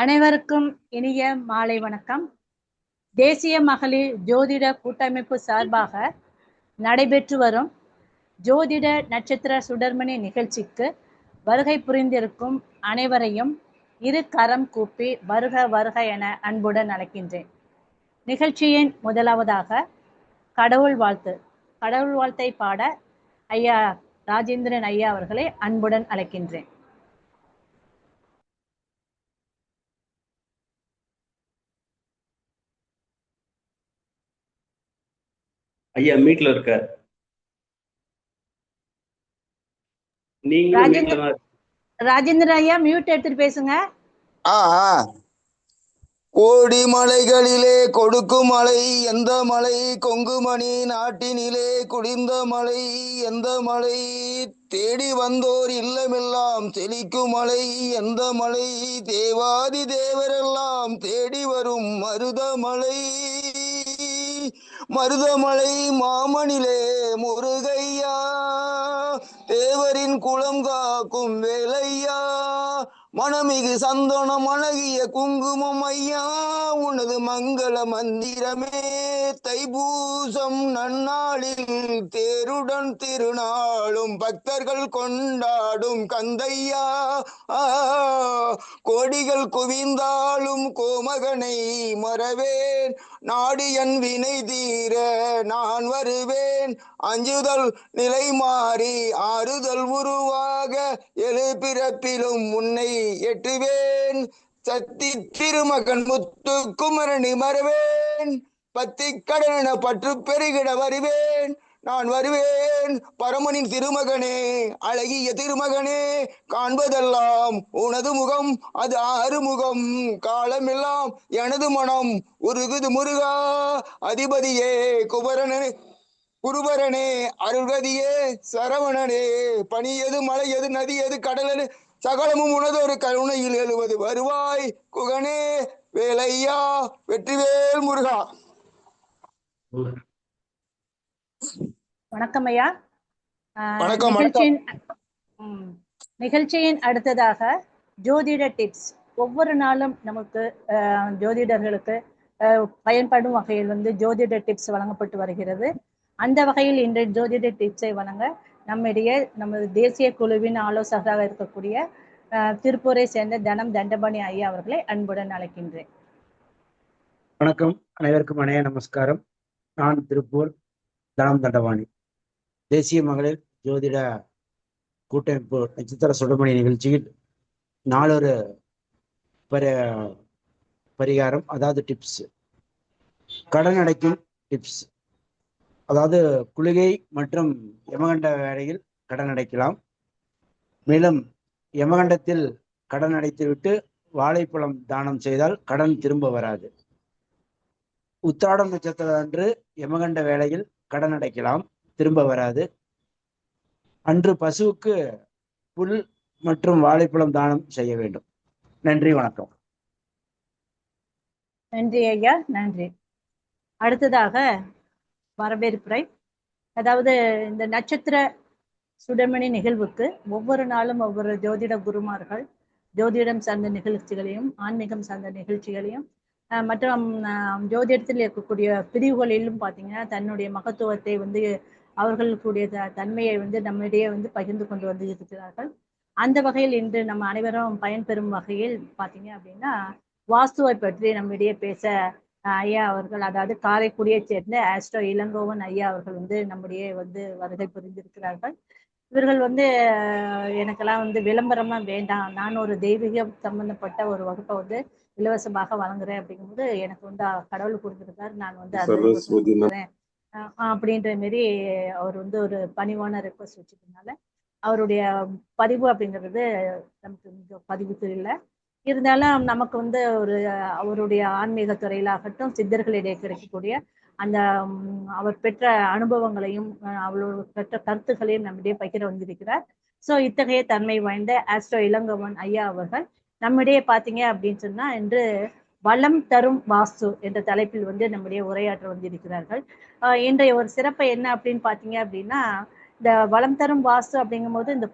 அனைவருக்கும் இனிய மாலை வணக்கம். தேசிய மகளிர் ஜோதிட கூட்டமைப்பு சார்பாக நடைபெற்று வரும் ஜோதிட நட்சத்திர சுடர்மணி நிகழ்ச்சிக்கு வருகை புரிந்திருக்கும் அனைவரையும் இரு கரம் கூப்பி வருக வருக என அன்புடன் அழைக்கின்றேன். நிகழ்ச்சியின் முதலாவதாக கடவுள் வாழ்த்தை பாட ஐயா ராஜேந்திரன் ஐயா அவர்களை அன்புடன் அழைக்கின்றேன். ஐயா மீட்ல இருக்கார். ராஜேந்திரன் ஐயா மியூட் எடுத்துட்டு பேசுங்க. கோடி மலைகளிலே கொடுக்கும் மலை எந்த மலை, கொங்குமணி நாட்டினிலே குடிந்த மலை எந்த மலை, தேடி வந்தோர் இல்லமெல்லாம் செழிக்கும் மலை எந்த மலை, தேவாதி தேவரெல்லாம் தேடி வரும் மருதமலை, மருதமலை மாமணிலே முருகையா, தேவரின் குளம் காக்கும் வேலையா, மனமிகு சந்தனம் அழகிய குங்குமம் ஐயா, உனது மங்கள மந்திரமே, தைப்பூசம் நன்னாளில் தேருடன் திருநாளும் பக்தர்கள் கொண்டாடும் கந்தையா, கோடிகள் குவிந்தாலும் கோமகனை மறவேன், நாடியன் வினை தீர நான் வருவேன், அஞ்சுதல் நிலை மாறி ஆறுதல் உருவாக எழு பிறப்பிலும் உன்னை எட்டுவேன், சக்தி திருமகன் முத்து குமரனை மறவேன், பத்தி கடன பற்று பெருகிட வருவேன், நான் வருவேன் பரமனின் திருமகனே, அழகிய திருமகனே, காண்பதெல்லாம் உனது முகம் அது ஆறுமுகம், காலமெல்லாம் எனது மனம் உருகுது முருகா, அதிபதியே குபரனே குருபரனே அருள்கதியே சரவணனே, பனியது மலையது நதியது கடலது சகலமும் உனதொரு கருணையில் எழுவது வருவாய் குகனே, வேலையா வெற்றிவேல் முருகா. வணக்கம் ஐயா. வணக்கம். நிகழ்ச்சியின் அடுத்ததாக ஜோதிட டிப்ஸ். ஒவ்வொரு நாளும் நமக்கு ஜோதிடர்களுக்கு பயன்படும் வகையில் ஜோதிட டிப்ஸ் வழங்கப்பட்டு வருகிறது. அந்த வகையில் இன்று ஜோதிட டிப்ஸை வழங்க நமது தேசிய குழுவின் ஆலோசகராக இருக்கக்கூடிய திருப்பூரை சேர்ந்த தனம் தண்டபாணி ஐயா அவர்களை அன்புடன் அழைக்கின்றேன். வணக்கம், அனைவருக்கும் அனைய நமஸ்காரம். நான் திருப்பூர் தனம் தண்டபாணி. தேசிய மகளிர் ஜோதிட கூட்டமைப்பு நட்சத்திர சுடமணி நிகழ்ச்சியில் நாளொரு பரிகாரம், அதாவது டிப்ஸ். கடன் அடைக்கும் டிப்ஸ், அதாவது குளிகை மற்றும் யமகண்ட வேளையில் கடன் அடைக்கலாம். மேலும் யமகண்டத்தில் கடன் அடைத்துவிட்டு வாழைப்பழம் தானம் செய்தால் கடன் திரும்ப வராது. உத்திராடம் நட்சத்திர அன்று யமகண்ட வேளையில் கடன் அடைக்கலாம், திரும்ப வராது. அன்று பசுவுக்கு புல் மற்றும் வாழைப்பழம் தானம் செய்ய வேண்டும். நன்றி, வணக்கம். நன்றி ஐயா, நன்றி. அடுத்ததாக வரவேற்புரை. அதாவது இந்த நட்சத்திர சுடமணி நிகழ்வுக்கு ஒவ்வொரு நாளும் ஒவ்வொரு ஜோதிட குருமார்கள் ஜோதிடம் சார்ந்த நிகழ்ச்சிகளையும் ஆன்மீகம் சார்ந்த நிகழ்ச்சிகளையும் மற்றும் ஜோதிடத்தில் இருக்கக்கூடிய பிரிவுகளிலும் பார்த்தீங்கன்னா தன்னுடைய மகத்துவத்தை அவர்களுடைய தன்மையை நம்மிடையே பகிர்ந்து கொண்டு இருக்கிறார்கள். அந்த வகையில் இன்று நம்ம அனைவரும் பயன்பெறும் வகையில் பார்த்தீங்க அப்படின்னா வாஸ்துவை பற்றி நம்மிடையே பேச ஐயா அவர்கள், அதாவது காரைக்குடியை சேர்ந்த ஆஸ்ட்ரோ இளங்கோவன் ஐயா அவர்கள் நம்முடைய வருகை புரிந்திருக்கிறார்கள். இவர்கள் எனக்கெல்லாம் விளம்பரமா வேண்டாம், நான் ஒரு தெய்வீக சம்பந்தப்பட்ட ஒரு வகுப்பை இலவசமாக வழங்குறேன் அப்படிங்கும்போது எனக்கு கடவுள் கொடுத்திருக்காரு, நான் அப்படின்ற மாரி அவர் ஒரு பணிவான ரெக்வஸ்ட் வச்சுக்கிறதுனால அவருடைய பதிவு அப்படிங்கிறது நமக்கு பதிவுக்கு இல்லை. இருந்தாலும் நமக்கு அவருடைய ஆன்மீக துறையிலாகட்டும் சித்தர்களிடையே கிடைக்கக்கூடிய அந்த அவர் பெற்ற அனுபவங்களையும் அவரோட பெற்ற கருத்துக்களையும் நம்மிடையே பகிர வந்திருக்கிறார். ஸோ இத்தகைய தன்மை வாய்ந்த ஆஸ்ட்ரோ இளங்கோவன் ஐயா அவர்கள் நம்மிடையே பார்த்தீங்க அப்படின்னு சொன்னா இன்று வளம் தரும் வாஸ்து என்ற தலைப்பில் நம்முடைய உரையாற்ற வந்திருக்கிறார்கள். இன்றைய ஒரு சிறப்பு என்ன அப்படின்னு பார்த்தீங்க அப்படின்னா, இந்த வளம் தரும் வாஸ்து அப்படிங்கும்போது இந்த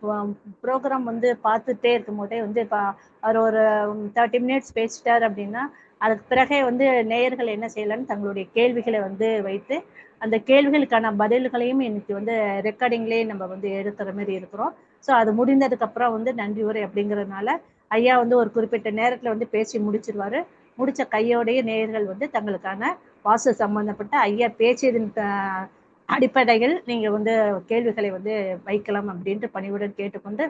ப்ரோக்ராம் வந்து பார்த்துட்டே இருக்கும் போதே வந்து இப்போ அவர் ஒரு 30 மினிட்ஸ் பேசிட்டார் அப்படின்னா அதுக்கு பிறகே வந்து நேயர்கள் என்ன செய்யலாம்னு தங்களுடைய கேள்விகளை வந்து வைத்து அந்த கேள்விகளுக்கான பதில்களையும் இன்னைக்கு வந்து ரெக்கார்டிங்லேயே நம்ம வந்து எடுக்கிற மாதிரி இருக்கிறோம். ஸோ அது முடிந்ததுக்கப்புறம் வந்து நன்றி உரை அப்படிங்கிறதுனால ஐயா வந்து ஒரு குறிப்பிட்ட நேரத்தில் வந்து பேசி முடிச்சிருவாரு. முடிச்ச கையோடைய நேயர்கள் வந்து தங்களுக்கான வாஸ்து சம்பந்தப்பட்ட ஐயா பேசியதன் அடிப்படையில் நீங்க வந்து கேள்விகளை வந்து வைக்கலாம் அப்படின்ட்டு பணிவுடன் கேட்டுக்கொண்டு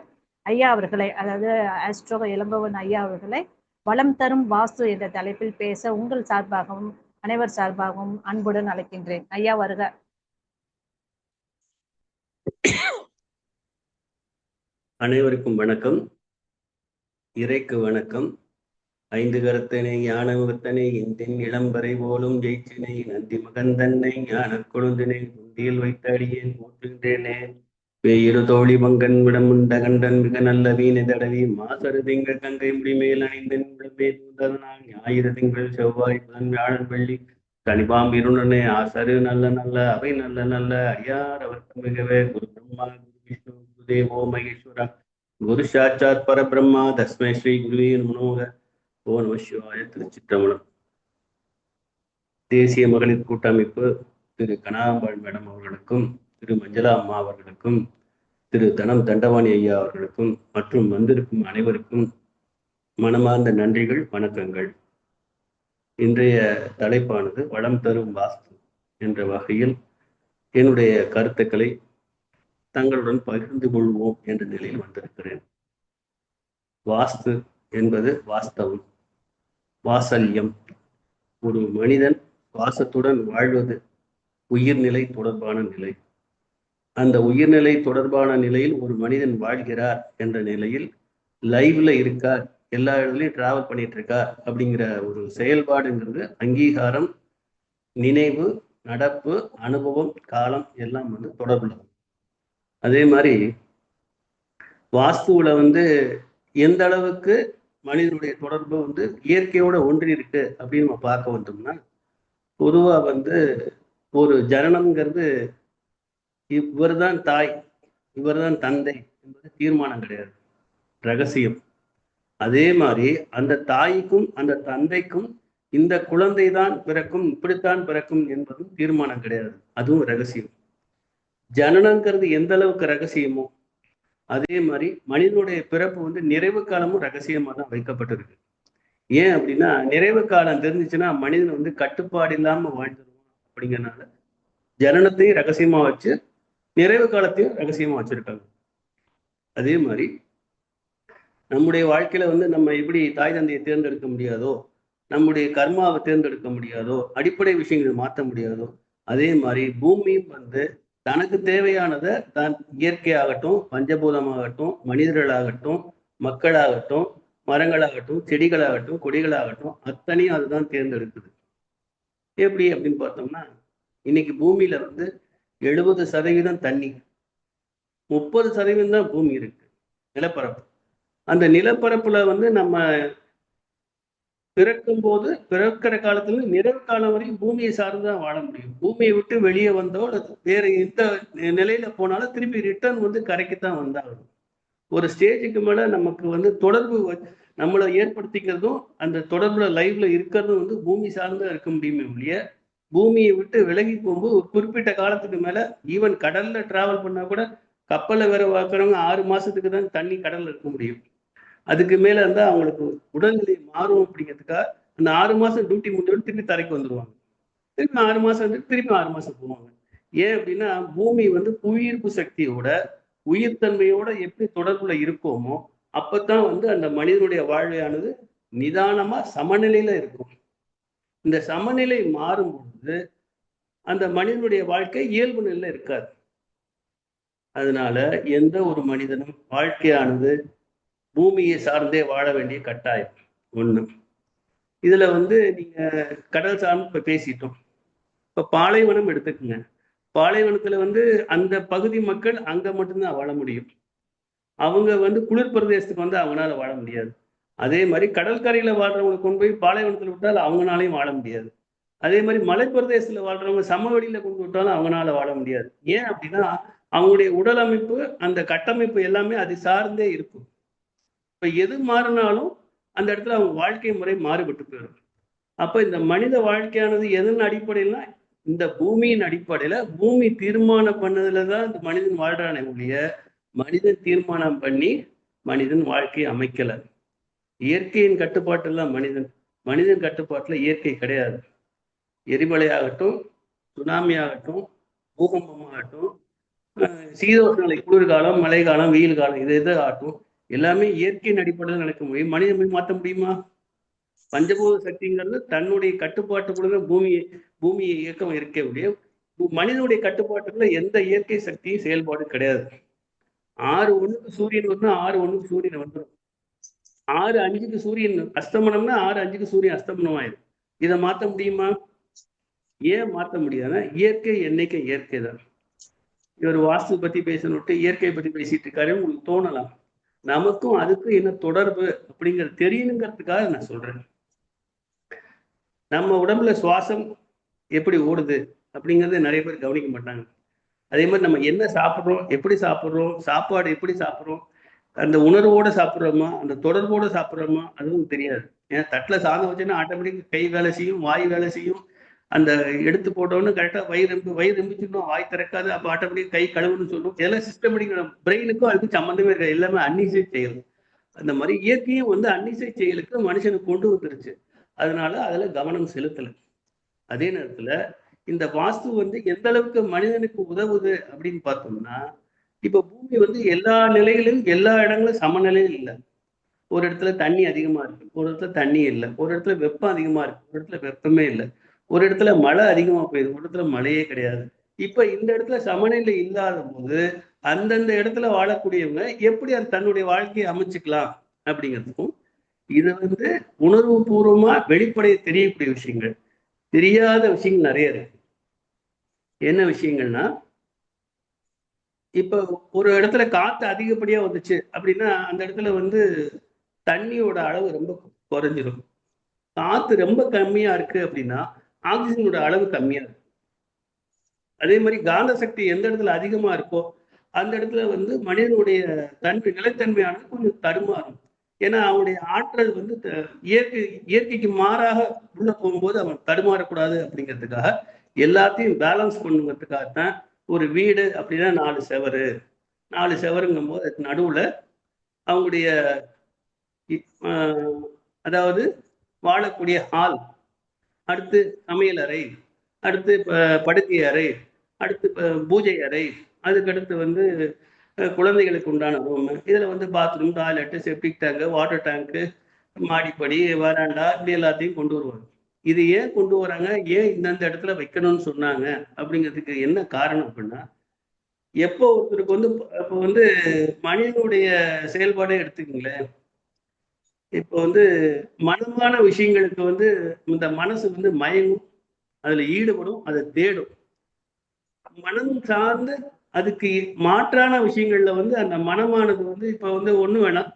ஐயா அவர்களை, அதாவது ஆஸ்ட்ரோ இளம்பவன் ஐயா அவர்களை வளம் தரும் வாஸ்து என்ற தலைப்பில் பேச உங்கள் சார்பாகவும் அனைவர் சார்பாகவும் அன்புடன் அழைக்கின்றேன். ஐயா வருக. அனைவருக்கும் வணக்கம். இறைக்கு வணக்கம். 5 கரத்தனை ஞான முகத்தனை இந்தின் இளம்பரை போலும் ஜெயிச்சினை நந்தி மகந்தன்னை ஞான கொழுந்தினை குந்தியில் வைத்த அடியேன் போற்றுகின்றேனே. வேயிரு தோழி பங்கன் விடமுண்ட கண்டன் மிக நல்ல வீணை தடவி மாசரு திங்கள் கங்கை முடிமேல் அணிந்தன் விடமேல் ஞாயிறு திங்கள் செவ்வாய் புதன் வியாழன் வெள்ளி தனிபாம் இருணனே ஆசரு நல்ல நல்ல அவை நல்ல நல்ல அடியார் அவர்க்கு மிகவே குரு பிரம்மா குரு விஷ்ணு குரு தேவோ மகேஸ்வரா குரு சாட்சாத் பரபிரம்மா தஸ்மை ஸ்ரீ குருவே நமோக. ஓ நம சிவாய. திருச்சிற்றம்பலம். தேசிய மகளிர் கூட்டமைப்பு திரு கனாம்பாள் மேடம் அவர்களுக்கும் திரு மஞ்சளா அம்மா அவர்களுக்கும் திரு தனம் தண்டவாணி ஐயா அவர்களுக்கும் மற்றும் வந்திருக்கும் அனைவருக்கும் மனமார்ந்த நன்றிகள், வணக்கங்கள். இன்றைய தலைப்பானது வளம் தரும் வாஸ்து என்ற வகையில் என்னுடைய கருத்துக்களை தங்களுடன் பகிர்ந்து கொள்வோம் என்ற நிலையில் வந்திருக்கிறேன். வாஸ்து என்பது வாஸ்தவம், வாசல்யம். ஒரு மனிதன் வாசத்துடன் வாழ்வது உயிர்நிலை தொடர்பான நிலை. அந்த உயிர்நிலை தொடர்பான நிலையில் ஒரு மனிதன் வாழ்கிறார் என்ற நிலையில் லைவ்ல இருக்கார், எல்லா இடத்துலையும் டிராவல் பண்ணிட்டு இருக்கார் அப்படிங்கிற ஒரு செயல்பாடுங்கிறது அங்கீகாரம், நினைவு, நடப்பு, அனுபவம், காலம் எல்லாம் வந்து தொடர்புள்ளது. அதே மாதிரி வாஸ்துவில் வந்து எந்த அளவுக்கு மனிதனுடைய தொடர்பு வந்து இயற்கையோட ஒன்றி இருக்கு அப்படின்னு நம்ம பார்க்க வந்தோம்னா, பொதுவாக வந்து ஒரு ஜனனம்ங்கிறது இவர்தான் தாய் இவர்தான் தந்தை என்பது தீர்மானம் கிடையாது, ரகசியம். அதே மாதிரி அந்த தாய்க்கும் அந்த தந்தைக்கும் இந்த குழந்தை தான் பிறக்கும், இப்படித்தான் பிறக்கும் என்பதும் தீர்மானம் கிடையாது, அதுவும் ரகசியம். ஜனனங்கிறது எந்த அளவுக்கு ரகசியமோ அதே மாதிரி மனிதனுடைய பிறப்பு வந்து நிறைவு காலமும் ரகசியமா தான் வைக்கப்பட்டிருக்கு. ஏன் அப்படின்னா, நிறைவு காலம் தெரிஞ்சிச்சுன்னா மனிதன் வந்து கட்டுப்பாடு இல்லாம வாழ்ந்துருவான். அப்படிங்கிறதுனால ஜனனத்தையும் ரகசியமா வச்சு நிறைவு காலத்தையும் ரகசியமா வச்சிருக்காங்க. அதே மாதிரி நம்முடைய வாழ்க்கையில வந்து நம்ம எப்படி தாய் தந்தையை தேர்ந்தெடுக்க முடியாதோ, நம்முடைய கர்மாவை தேர்ந்தெடுக்க முடியாதோ, அடிப்படை விஷயங்களை மாற்ற முடியாதோ, அதே மாதிரி பூமியும் வந்து தனக்கு தேவையானதை தான் இயற்கையாகட்டும், பஞ்சபூதமாகட்டும், மனிதர்களாகட்டும், மக்களாகட்டும், மரங்களாகட்டும், செடிகளாகட்டும், கொடிகளாகட்டும், அத்தனையும் அதுதான் தேர்ந்தெடுக்குது. எப்படி அப்படின்னு பார்த்தோம்னா, இன்னைக்கு பூமியில வந்து 70% தண்ணி, 30% தான் பூமி இருக்கு, நிலப்பரப்பு. அந்த நிலப்பரப்புல வந்து நம்ம பிறக்கும் போது, பிறக்கிற காலத்துல நிறைவு காலம் வரையும் பூமியை சார்ந்துதான் வாழ முடியும். பூமியை விட்டு வெளியே வந்தோ வேற எந்த நிலையில போனாலும் திருப்பி ரிட்டர்ன் வந்து கரைக்குத்தான் வந்தாகணும். ஒரு ஸ்டேஜுக்கு மேல நமக்கு வந்து தொடர்பு நம்மளை ஏற்படுத்திக்கிறதும் அந்த தொடர்புல லைவ்ல இருக்கிறதும் வந்து பூமி சார்ந்தா இருக்க முடியுமே ஒழிய, பூமியை விட்டு விலகி போகும்போது ஒரு குறிப்பிட்ட காலத்துக்கு மேல ஈவன் கடல்ல டிராவல் பண்ணா கூட, கப்பல்ல வேற பார்க்குறவங்க 6 மாசத்துக்கு தான் தண்ணி கடல்ல இருக்க முடியும். அதுக்கு மேல இருந்தா அவங்களுக்கு உடல்நிலை மாறும் அப்படிங்கிறதுக்காக அந்த 6 மாசம் டியூட்டி முடிஞ்சோடு திருப்பி தரைக்கு வந்துடுவாங்க. திருப்பி 6 மாசம் வந்து திருப்பி 6 மாசம் போவாங்க. ஏன் அப்படின்னா, பூமி வந்து புவியீர்ப்பு சக்தியோட உயிர்த்தன்மையோட எப்படி தொடர்புல இருக்கோமோ அப்பதான் வந்து அந்த மனிதனுடைய வாழ்வையானது நிதானமா சமநிலையில இருக்கும். இந்த சமநிலை மாறும் பொழுது அந்த மனிதனுடைய வாழ்க்கை இயல்பு நிலையில இருக்காது. அதனால எந்த ஒரு மனிதனும் வாழ்க்கையானது பூமியை சார்ந்தே வாழ வேண்டிய கட்டாயம் ஒண்ணு. இதுல வந்து நீங்க கடல் சார்ந்து இப்ப பேசிட்டோம். இப்ப பாலைவனம் எடுத்துக்கோங்க. பாலைவனத்துல வந்து அந்த பகுதி மக்கள் அங்க மட்டும்தான் வாழ முடியும். அவங்க வந்து குளிர் பிரதேசத்துக்கு வந்து அவங்களால வாழ முடியாது. அதே மாதிரி கடற்கரையில வாழ்றவங்களை கொண்டு போய் பாலைவனத்துல விட்டால் அவங்களாலையும் வாழ முடியாது. அதே மாதிரி மலைப்பிரதேசத்துல வாழ்றவங்க சமவெளியில கொண்டு விட்டாலும் அவங்களால வாழ முடியாது. ஏன் அப்படின்னா, அவங்களுடைய உடல் அமைப்பு, அந்த கட்டமைப்பு எல்லாமே அது சார்ந்தே இருக்கும். இப்ப எது மாறினாலும் அந்த இடத்துல அவங்க வாழ்க்கை முறை மாறுபட்டு போயிடும். அப்ப இந்த மனித வாழ்க்கையானது எதன் அடிப்படையில்னா இந்த பூமியின் அடிப்படையில பூமி தீர்மானம் பண்ணதுலதான் இந்த மனிதன் வாழ்றானே ஒழிய மனிதன் தீர்மானம் பண்ணி மனிதன் வாழ்க்கையை அமைக்கல. இயற்கையின் கட்டுப்பாட்டுல மனிதன் கட்டுப்பாட்டுல இயற்கை கிடையாது. எரிமலை ஆகட்டும், சுனாமி ஆகட்டும், பூகம்பமாகட்டும், சீதோஷ்ணநிலை, குளிர்காலம், மழை காலம், வெயில் காலம், இது ஆகட்டும், எல்லாமே இயற்கையின் அடிப்படையில் நடக்க முடியும். மனிதன் போய் மாற்ற முடியுமா? பஞ்சபூத சக்திங்கிறது தன்னுடைய கட்டுப்பாட்டுக்குள்ள பூமியை இயக்கம் இருக்க முடியும். மனிதனுடைய கட்டுப்பாட்டுக்குள்ள எந்த இயற்கை சக்தியும் செயல்பாடு கிடையாது. 6:1 சூரியன் வந்து 6:1 சூரியன் வந்துடும். 6:5 சூரியன் அஸ்தமனம்னா 6:5 சூரியன் அஸ்தமனம் ஆயிடும். இதை மாற்ற முடியுமா? ஏன் மாற்ற முடியாதுன்னா இயற்கை என்னைக்கு இயற்கை தான். இவர் வாஸ்து பத்தி பேசணுட்டு இயற்கையை பத்தி பேசிட்டு இருக்காரு, உங்களுக்கு தோணலாம். நமக்கும் அதுக்கும் என்ன தொடர்பு அப்படிங்கிறது தெரியணுங்கிறதுக்காக நான் சொல்றேன். நம்ம உடம்புல சுவாசம் எப்படி ஓடுது அப்படிங்கிறது நிறைய பேர் கவனிக்க மாட்டாங்க. அதே மாதிரி நம்ம என்ன சாப்பிட்றோம், எப்படி சாப்பிட்றோம், சாப்பாடு எப்படி சாப்பிட்றோம், அந்த உணர்வோட சாப்பிட்றோமா, அந்த தொடர்போட சாப்பிட்றோமா, அதுவும் தெரியாது. ஏன்னா தட்டில் சாதம் வச்சுன்னா ஆட்டோமேட்டிக் கை வேலை செய்யும், வாய் வேலை செய்யும். அந்த எடுத்து போட்டோன்னு கரெக்டாக வயிறு எம்பிச்சுக்கணும், வாய் திறக்காது, அப்போ ஆட்டோமேட்டிக் கை கழுவுன்னு சொல்லும். இதெல்லாம் சிஸ்டமேட்டிக். பிரெயினுக்கும் அதுக்கும் சம்மந்தமே இருக்காது, எல்லாமே அன்னிசை செயல். அந்த மாதிரி இயற்கையும் வந்து அன்னிசை செயலுக்கு மனுஷனுக்கு கொண்டு வந்துருச்சு. அதனால அதுல கவனம் செலுத்தலை. அதே நேரத்துல இந்த வாஸ்து வந்து எந்த அளவுக்கு மனிதனுக்கு உதவுது அப்படின்னு பார்த்தோம்னா, இப்ப பூமி வந்து எல்லா நிலையிலும் எல்லா இடங்களும் சமநிலையில் இல்லை. ஒரு இடத்துல தண்ணி அதிகமா இருக்கு, ஒரு இடத்துல தண்ணி இல்லை, ஒரு இடத்துல வெப்பம் அதிகமா இருக்கு, ஒரு இடத்துல வெப்பமே இல்லை, ஒரு இடத்துல மழை அதிகமா போயிருக்கு, ஒரு இடத்துல மழையே கிடையாது. இப்ப இந்த இடத்துல சமநிலை இல்லாத போது அந்தந்த இடத்துல வாழக்கூடியவங்க எப்படி அது தன்னுடைய வாழ்க்கையை அமைச்சுக்கலாம் அப்படிங்கிறதுக்கும், இது வந்து உணர்வு பூர்வமா வெளிப்படைய தெரியக்கூடிய விஷயங்கள். தெரியாத விஷயங்கள் நிறைய இருக்கு. என்ன விஷயங்கள்னா, இப்ப ஒரு இடத்துல காத்து அதிகப்படியா வந்துச்சு அப்படின்னா அந்த இடத்துல வந்து தண்ணியோட அளவு ரொம்ப குறைஞ்சிடும். காத்து ரொம்ப கம்மியா இருக்கு அப்படின்னா ஆக்சிஜனோட அளவு கம்மியா இருக்கு. அதே மாதிரி காந்த சக்தி எந்த இடத்துல அதிகமா இருக்கோ அந்த இடத்துல வந்து மனிதனுடைய நிலைத்தன்மையானது கொஞ்சம் தடுமாறும். ஏன்னா அவனுடைய ஆற்றல் வந்து இயற்கைக்கு மாறாக உள்ள போகும்போது அவன் தடுமாறக்கூடாது அப்படிங்கிறதுக்காக எல்லாத்தையும் பேலன்ஸ் பண்ணுங்கிறதுக்காகத்தான் ஒரு வீடு அப்படின்னா 4 செவருங்கும் போது அதுக்கு நடுவுல அவங்களுடைய அதாவது வாழக்கூடிய ஹால், அடுத்து சமையல் அறை, அடுத்து படுக்கை அறை, அடுத்து பூஜை அறை, அதுக்கடுத்து வந்து குழந்தைகளுக்கு உண்டான ரூமு, இதில் வந்து bathroom, toilet, septic tank, water tank, மாடிப்படி, வராண்டா, இப்படி எல்லாத்தையும் கொண்டு வருவாங்க. இது ஏன் கொண்டு வராங்க, ஏன் இந்தந்த இடத்துல வைக்கணும்னு சொன்னாங்க அப்படிங்கிறதுக்கு என்ன காரணம் அப்படின்னா, எப்போ ஒருத்தருக்கு வந்து இப்போ வந்து மனிதனுடைய செயல்பாடே எடுத்துக்கங்களேன். இப்போ வந்து மனமான விஷயங்களுக்கு வந்து இந்த மனசு வந்து மயங்கும், அதுல ஈடுபடும், அதை தேடும். மனம் சார்ந்து அதுக்கு மாற்றான விஷயங்கள்ல வந்து அந்த மனமானது வந்து இப்ப வந்து ஒண்ணு வேணாம்,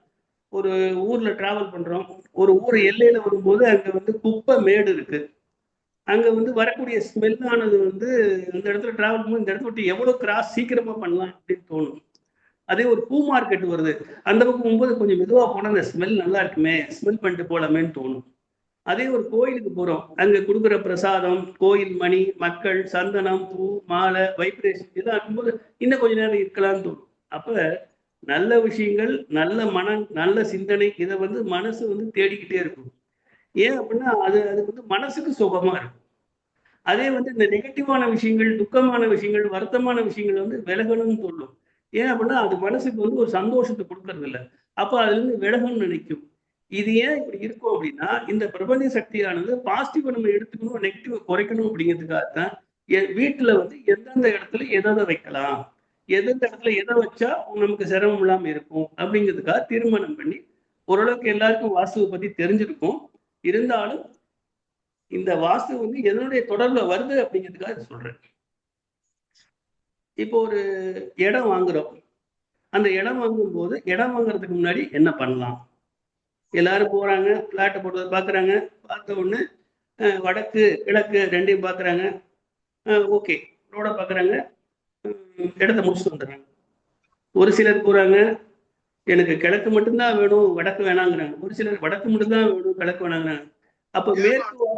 ஒரு ஊர்ல டிராவல் பண்றோம், ஒரு ஊர் எல்லையில வரும்போது அங்க வந்து குப்பை மேடு இருக்கு, அங்க வந்து வரக்கூடிய ஸ்மெல்லானது வந்து அந்த இடத்துல டிராவல் பண்ணும்போது இந்த இடத்த விட்டு எவ்வளவு கிராஸ் சீக்கிரமா பண்ணலாம் அப்படின்னு தோணும். அதே ஒரு பூ மார்க்கெட் வருது, அந்த பக்கம் போகும்போது கொஞ்சம் மெதுவா போனா அந்த ஸ்மெல் நல்லா இருக்குமே, ஸ்மெல் பண்ணிட்டு போலாமேன்னு தோணும். அதே ஒரு கோயிலுக்கு போறோம், அங்க கொடுக்குற பிரசாதம், கோயில் மணி, மக்கள், சந்தனம், பூ, மாலை, வைப்ரேஷன் இதெல்லாம் இருக்கும்போது இன்னும் கொஞ்ச நேரம் இருக்கலாம்னு தோணும். அப்ப நல்ல விஷயங்கள், நல்ல மனம், நல்ல சிந்தனை, இதை வந்து மனசு வந்து தேடிக்கிட்டே இருக்கும். ஏன் அப்படின்னா அது வந்து மனசுக்கு சுகமா இருக்கும். அதே வந்து இந்த நெகட்டிவான விஷயங்கள், துக்கமான விஷயங்கள், வருத்தமான விஷயங்கள் வந்து விலகணும்னு சொல்லும். ஏன் அப்படின்னா அது மனசுக்கு வந்து ஒரு சந்தோஷத்தை கொடுக்கறது இல்லை. அப்ப அதுல இருந்து விலகணும்னு நினைக்கும். இது ஏன் இப்படி இருக்கும் அப்படின்னா, இந்த பிரபஞ்ச சக்தியானது பாசிட்டிவ் நம்ம எடுத்துக்கணும், நெகட்டிவ் குறைக்கணும் அப்படிங்கிறதுக்காகத்தான் வீட்டுல வந்து எந்தெந்த இடத்துல எதை வைக்கலாம், எந்தெந்த இடத்துல எதை வச்சா நமக்கு சிரமம் இல்லாம இருக்கும் அப்படிங்கிறதுக்காக தீர்மானம் பண்ணி, ஓரளவுக்கு எல்லாருக்கும் வாஸ்துவை பத்தி தெரிஞ்சிருக்கும். இருந்தாலும் இந்த வாஸ்து வந்து எதனுடைய தொடர்புல வருது அப்படிங்கிறதுக்காக சொல்றேன். இப்போ ஒரு இடம் வாங்குறோம், அந்த இடம் வாங்கும் போது இடம் வாங்குறதுக்கு முன்னாடி என்ன பண்ணலாம், எல்லாரும் போறாங்க, பிளாட்டை போட்டு பாக்குறாங்க, பார்த்த உடனே வடக்கு கிழக்கு ரெண்டையும் பாக்குறாங்க, ஓகே ரோட பாக்குறாங்க, இடத்த முடிச்சுட்டு வந்துடுறாங்க. ஒரு சிலர் போறாங்க, எனக்கு கிழக்கு மட்டும்தான் வேணும், வடக்கு வேணாங்கிறாங்க. ஒரு சிலர் வடக்கு மட்டும்தான் வேணும், கிழக்கு வேணாங்கிறாங்க. அப்ப மேற்கு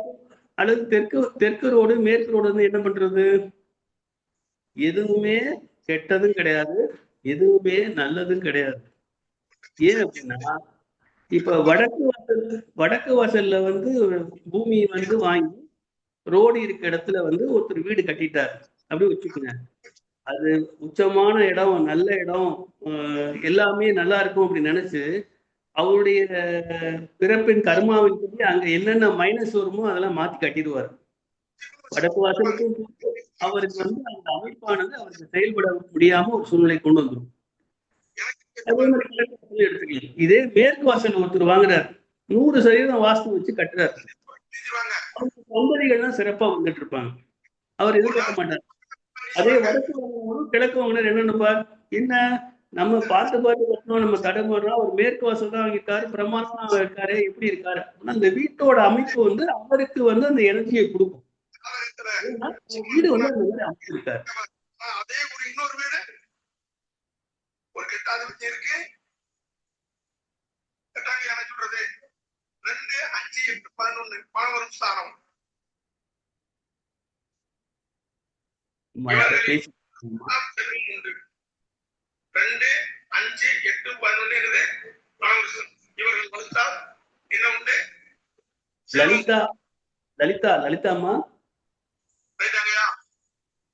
அல்லது தெற்கு ரோடு மேற்கு ரோடு வந்து என்ன பண்றது? எதுவுமே கெட்டதும் கிடையாது, எதுவுமே நல்லதும் கிடையாது. ஏன் அப்படின்னா, இப்ப வடக்கு வாசல்ல வந்து பூமி வந்து வாங்கி ரோடு இருக்க இடத்துல வந்து ஒருத்தர் வீடு கட்டிட்டார் அப்படி வச்சுக்கோங்க. அது உச்சமான இடம், நல்ல இடம், எல்லாமே நல்லா இருக்கும் அப்படின்னு நினைச்சு அவருடைய பிறப்பின் கர்மாவின்படி அங்க என்னென்ன மைனஸ் வருமோ அதெல்லாம் மாத்தி கட்டிடுவார். வடக்கு வாசலுக்கும் அவருக்கு வந்து அந்த அமைப்பானது அவருக்கு செயல்பட முடியாம ஒரு சூழ்நிலை கொண்டு வந்துடும். அதே மாதிரி கிழக்கு வாசல் எடுத்துக்கலாம். இதே மேற்கு வாசல் ஒருத்தர் வாங்குறாரு, 100% வாஸ்து வச்சு கட்டுறாரு. அவங்க சந்ததிகள்லாம் சிறப்பா வந்துட்டு இருப்பாங்க, அவர் எதிர்பார்க்க மாட்டார். அதே வடக்கு வாங்கினாலும் கிழக்கு வாங்கினார் என்ன நினைப்பார்? என்ன நம்ம பார்த்து கட்டணும், நம்ம தடை போடுறோம், அவர் மேற்கு வாசல் தான் வாங்கியிருக்காரு, பிரமாணமா இருக்காரு, எப்படி இருக்காரு. ஆனா அந்த வீட்டோட அமைப்பு வந்து அவருக்கு வந்து அந்த எனர்ஜியை கொடுக்கும். வீடு வந்து அந்த மாதிரி அமைச்சிருக்காரு. அதே ஒரு இன்னொரு வீடு ஒரு கெட்டாத வச்சு இருக்கு. கெட்டாங்க என்ன சொல்றது? 2, 5, 8, 11 பணம் வரும் ஸ்தானம். 2, 5, 8, 11 இவர்கள் வந்தால் என்ன உண்டு?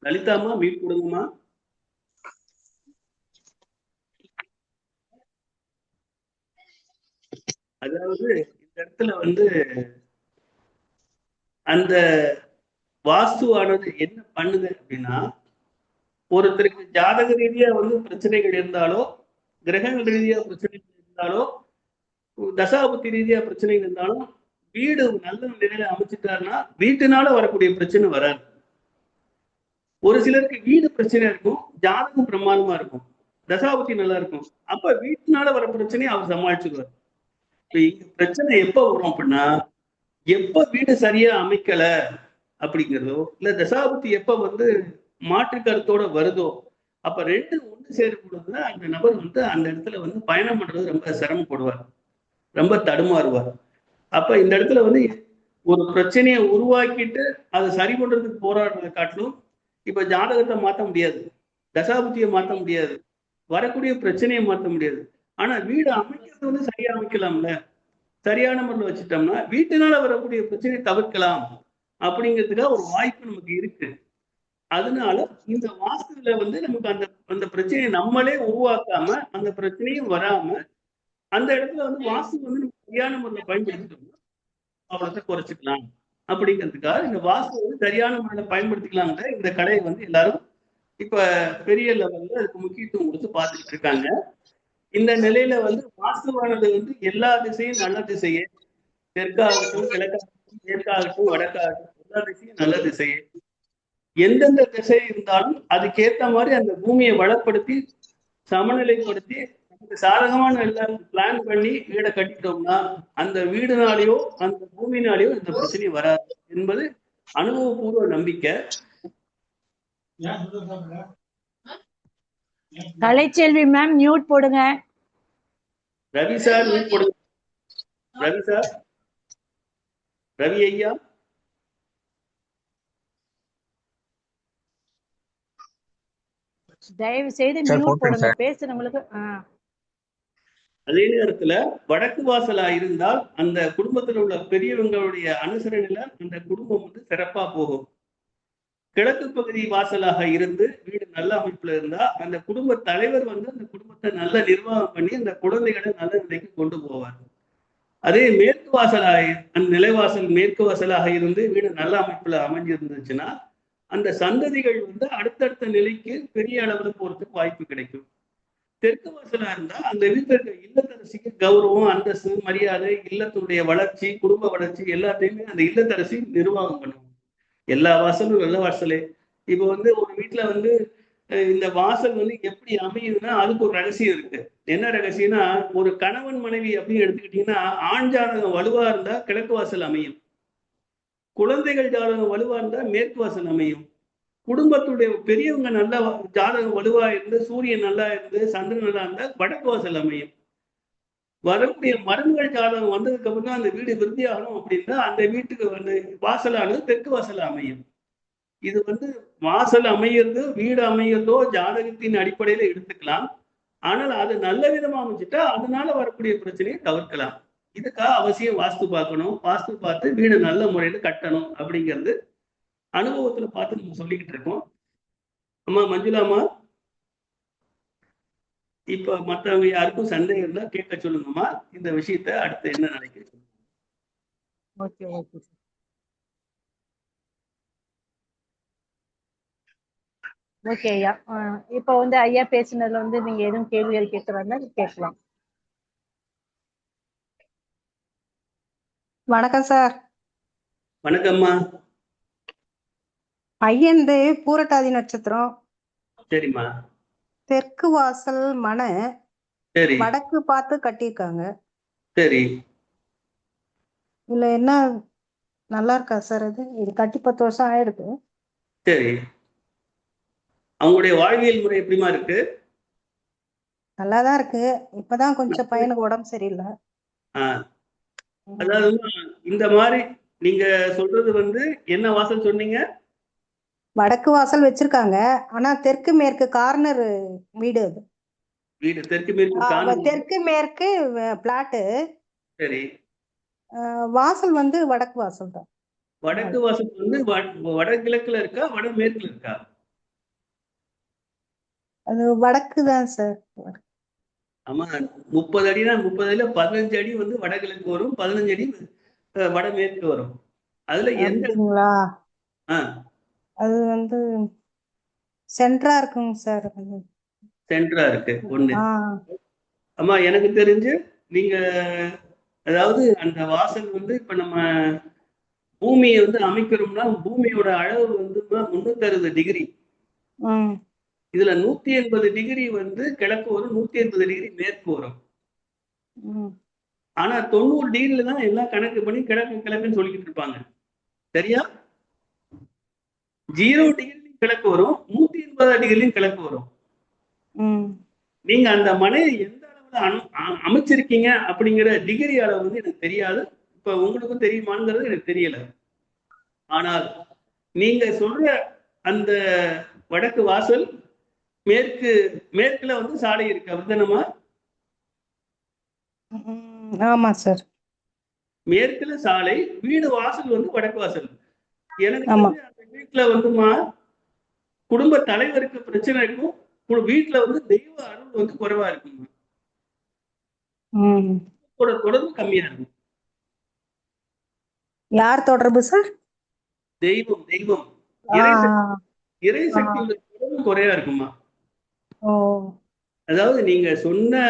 லலிதாமா மீட் கொடுங்கம்மா. அதாவது இந்த இடத்துல வந்து அந்த வாஸ்துவானது என்ன பண்ணுது அப்படின்னா, ஒருத்தருக்கு ஜாதக ரீதியா வந்து பிரச்சனைகள் இருந்தாலோ, கிரகங்கள் ரீதியா பிரச்சனைகள் இருந்தாலோ, தசாபுத்தி ரீதியா பிரச்சனைகள் இருந்தாலும் வீடு நல்ல நிலையில அமைச்சிட்டாருன்னா வீட்டுனால வரக்கூடிய பிரச்சனை வராது. ஒரு சிலருக்கு வீடு பிரச்சனை இருக்கும், ஜாதகம் பிரமாணமா இருக்கும், தசாபுத்தி நல்லா இருக்கும், அப்ப வீட்டுனால வர பிரச்சனையை அவர் சமாளிச்சுக்குவார். இங்க பிரச்சனை எப்ப வரும் அப்படின்னா, எப்ப வீடு சரியா அமைக்கல அப்படிங்கிறதோ, இல்ல தசாபுத்தி எப்ப வந்து மாற்று கருத்தோட வருதோ, அப்ப 2 ஒன்று சேரும் பொழுதுதான் அந்த நபர் வந்து அந்த இடத்துல வந்து பயணம் பண்றது ரொம்ப சிரமப்படுவார், ரொம்ப தடுமாறுவார். அப்ப இந்த இடத்துல வந்து ஒரு பிரச்சனையை உருவாக்கிட்டு அதை சரி பண்றதுக்கு போராடுறதை காட்டிலும், இப்ப ஜாதகத்தை மாற்ற முடியாது, தசாபுத்தியை மாற்ற முடியாது, வரக்கூடிய பிரச்சனையை மாற்ற முடியாது. ஆனா வீடு அமைக்கிறது வந்து சரியா அமைக்கலாம்ல, சரியான முறையில் வச்சுட்டோம்னா வீட்டுனால வரக்கூடிய பிரச்சனையை தவிர்க்கலாம் அப்படிங்கிறதுக்காக ஒரு வாய்ப்பு நமக்கு இருக்கு. அதனால இந்த வாஸ்துல வந்து நமக்கு அந்த அந்த பிரச்சனையை நம்மளே உருவாக்காம, அந்த பிரச்சனையும் வராம அந்த இடத்துல வந்து வாஸ்து வந்து நம்ம சரியான முறையில் பயன்படுத்திட்டோம்னா அவ்வளோத்தை குறைச்சிக்கலாம் அப்படிங்கிறதுக்காக இந்த வாஸ்து வந்து சரியான முறையில் பயன்படுத்திக்கலாங்கிற இந்த கலையை வந்து எல்லாரும் இப்ப பெரிய லெவல்ல அதுக்கு முக்கியத்துவம் கொடுத்து பார்த்துட்டு இருக்காங்க. இந்த நிலையில வந்து வாஸ்துவானது வந்து எல்லா திசையும் நல்ல திசையே, தெற்காகட்டும் கிழக்காகட்டும் மேற்காகட்டும் வடக்காகட்டும் எல்லா திசையும் நல்ல திசையே. எந்தெந்த திசை இருந்தாலும் அதுக்கேற்ற மாதிரி அந்த பூமியை வளப்படுத்தி சமநிலைப்படுத்தி நமக்கு சாதகமான எல்லாம் பிளான் பண்ணி வீடை கட்டிட்டோம்னா அந்த வீடுனாலேயோ அந்த பூமினாலேயோ இந்த பிரச்சனை வராது என்பது அனுபவபூர்வ நம்பிக்கை. கலைச்செல்வி மேம் மியூட் போடுங்க. ரவி சார் மியூட் போடுங்க. ரவி சார், ரவி ஐயா. தயவு செய்து மியூட் போடுங்க பேசுறவங்களுக்கு. அதே நேரத்துல வடக்கு வாசலா இருந்தால் அந்த குடும்பத்தில் உள்ள பெரியவங்களுடைய அனுசரணையில அந்த குடும்பம் வந்து சிறப்பா போகும். கிழக்கு பகுதி வாசலாக இருந்து வீடு நல்ல அமைப்புல இருந்தா அந்த குடும்ப தலைவர் வந்து அந்த குடும்பத்தை நல்ல நிர்வாகம் பண்ணி அந்த குழந்தைகளை நல்ல நிலைக்கு கொண்டு போவார். அதே மேற்கு வாசலாக அந்த நிலைவாசல் மேற்கு வாசலாக இருந்து வீடு நல்ல அமைப்புல அமைஞ்சிருந்துச்சுன்னா அந்த சந்ததிகள் வந்து அடுத்தடுத்த நிலைக்கு பெரிய அளவுல போறதுக்கு வாய்ப்பு கிடைக்கும். தெற்கு வாசலா இருந்தா அந்த வீட்டில் இருக்க இல்லத்தரசிக்கு கௌரவம், அந்தஸ்து, மரியாதை, இல்லத்தினுடைய வளர்ச்சி, குடும்ப வளர்ச்சி எல்லாத்தையுமே அந்த இல்லத்தரசி நிர்வாகம் பண்ணும். எல்லா வாசலும் நல்ல வாசலே. இப்போ வந்து ஒரு வீட்டுல வந்து இந்த வாசல் வந்து எப்படி அமையுதுன்னா அதுக்கு ஒரு ரகசியம் இருக்கு. என்ன ரகசியம்னா, ஒரு கணவன் மனைவி அப்படின்னு எடுத்துக்கிட்டீங்கன்னா ஆண் ஜாதகம் வலுவா இருந்தா கிழக்கு வாசல் அமையும், குழந்தைகள் ஜாதகம் வலுவா இருந்தா மேற்கு வாசல் அமையும், குடும்பத்துடைய பெரியவங்க நல்லா ஜாதகம் வலுவா இருந்து, சூரியன் நல்லா இருந்து, சந்திரன் நல்லா இருந்தா வடக்கு வாசல் அமையும். வரக்கூடிய மருமகள் ஜாதகம் வந்ததுக்கு அப்புறம் தான் அந்த வீடு விருத்தியாகணும் அப்படின்னா அந்த வீட்டுக்கு வந்து வாசலானது தெற்கு வாசல் அமையும். இது வந்து வாசல் அமையிறது, வீடு அமையிறதோ ஜாதகத்தின் அடிப்படையில எடுத்துக்கலாம். ஆனால் அது நல்ல விதமா அமைஞ்சிட்டா அதனால வரக்கூடிய பிரச்சனையை தவிர்க்கலாம். இதுக்காக அவசியம் வாஸ்து பார்க்கணும். வாஸ்து பார்த்து வீடு நல்ல முறையில கட்டணும் அப்படிங்கிறது அனுபவத்துல பார்த்து நம்ம சொல்லிக்கிட்டு இருக்கோம். அம்மா மஞ்சுளாமா, இப்ப மற்றவங்க யாருக்கும் சந்தேகம் இருந்தா கேட்க சொல்லுங்கம்மா. இந்த விஷயத்த அடுத்து என்ன நினைக்கிறீங்க? Okay okay sir. ஓகே ஐயா. இப்போ வந்து ஐயா பேசினதுல வந்து நீங்க எதுவும் கேள்விகள் கேட்கறாங்க கேட்கலாம். வணக்கம் சார். வணக்கம்மா. பையன்து பூரட்டாதி நட்சத்திரம். சரிம்மா. தெற்கு வாசல் மனை சரி வடக்கு பார்த்து கட்டியிருக்காங்க. சரி. இதுல என்ன நல்லா இருக்கா சார்? இது கட்டி 10 வருஷம் ஆயிடுது. சரி. அவங்களுடைய வாழ்வியல் முறை எப்படிமா இருக்கு? நல்லாதான் இருக்கு. இப்பதான் கொஞ்சம் பையனுக்கு உடம்பு சரியில்லை. அதாவது இந்த மாதிரி நீங்க சொல்றது வந்து என்ன வாசல் சொன்னீங்க? வடக்கு வாசல் வச்சிருக்காங்க. ஆனா தெற்கு மேற்கு கார்னர் வீடு. அது வீடு தெற்கு மேற்கு கார்னர். தெற்கு மேற்கு பிளாட்டு. சரி. வாசல் வந்து வடக்கு வாசல் தான். வடக்கு வாசல் வந்து வடகிழக்குல இருக்கா வடமேற்குல இருக்கா? அது வடக்கு தான் சார். ஆமா, 30 அடினா 30 அடியில 15 அடி வந்து வடகிழக்கு வரும், 15 அடி வடமேற்கு வரும். அதுல எந்த அது வந்து சென்டரா இருக்குங்க சார். சென்டரா இருக்கு ஒண்ணு. அம்மா எனக்கு தெரிஞ்சு நீங்க அதாவது அந்த வாசல் வந்து இப்ப நம்ம பூமியை வந்து அமைக்கிறோம்னா பூமியோட அளவு வந்து 360 டிகிரி. இதுல 180 டிகிரி வந்து கிழக்கு வரும், 180 டிகிரி மேற்கு வரும். ஆனா 90 டிகிரில தான் எல்லாம் கணக்கு பண்ணி கிழக்கு கிழக்குன்னு சொல்லிக்கிட்டு இருப்பாங்க. சரியா? 0 டிகிரி கிழக்கு வரும், 180 டிகிரிலையும் கிழக்கு வரும். நீங்க அந்த மனையை எந்த அளவுல அமைச்சிருக்கீங்க அப்படிங்கிற டிகிரி அளவு வந்து எனக்கு தெரியாது. இப்ப உங்களுக்கும் தெரியுமாங்கிறது எனக்கு தெரியல. ஆனால் நீங்க சொல்ற அந்த வடக்கு வாசல் மேற்குல வந்து சாலை இருக்கு, அப்படிதானமா? ஆமா சார். மேற்குல சாலை, வீடு வாசல் வந்து வடக்கு வாசல். எனக்கு அந்த வீட்டுல வந்துமா குடும்ப தலைவருக்கு பிரச்சனை இருக்கும், வீட்டுல வந்து தெய்வ அருள் வந்து குறைவா இருக்குங்க. தொடர்பு கம்மியா இருக்கும். யார் தொடர்பு சார்? தெய்வம் தெய்வம் இறை சக்தி தொடர்பு குறையா இருக்குமா? அதாவது நீங்க சொன்ன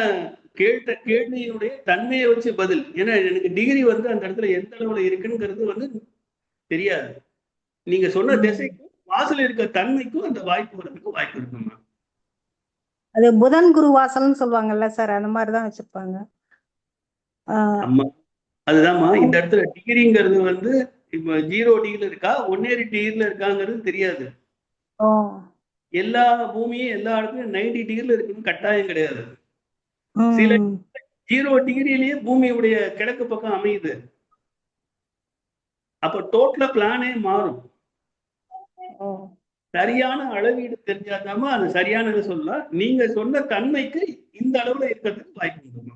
கேட்ட கேள்வியினுடைய தன்மையை வச்சு பதில். ஏன்னா எனக்கு டிகிரி வந்து அந்த இடத்துல எந்த அளவுல இருக்குங்கிறது வந்து தெரியாது. நீங்க சொன்ன திசைக்கும் வாசல் இருக்க தன்மைக்கும் அந்த வாய்ப்பு வரதுக்கு வாய்ப்பு இருக்குமா? அது புதன் குரு வாசல்னு சொல்லுவாங்கல்ல சார், அந்த மாதிரிதான் வச்சிருப்பாங்க. ஆமா, அதுதான்மா. இந்த இடத்துல டிகிரிங்கிறது வந்து இப்ப 0 டிகிரில இருக்கா 180 டிகிரில இருக்காங்கிறது தெரியாது. எல்லா பூமியும் எல்லா இடத்துலயும் 90 டிகிரில இருக்குன்னு கட்டாயம் கிடையாது. சில 0 டிகிரிலேயே பூமியுடைய கிழக்கு பக்கம் அமையுது. அப்ப டோட்டலா பிளானே மாறும். சரியான அளவீடு தெரிஞ்சாதாம அது சரியானது சொல்லலாம். நீங்க சொன்ன தன்மைக்கு இந்த அளவுல இருக்கிறதுக்கு வாய்ப்பு உண்டு.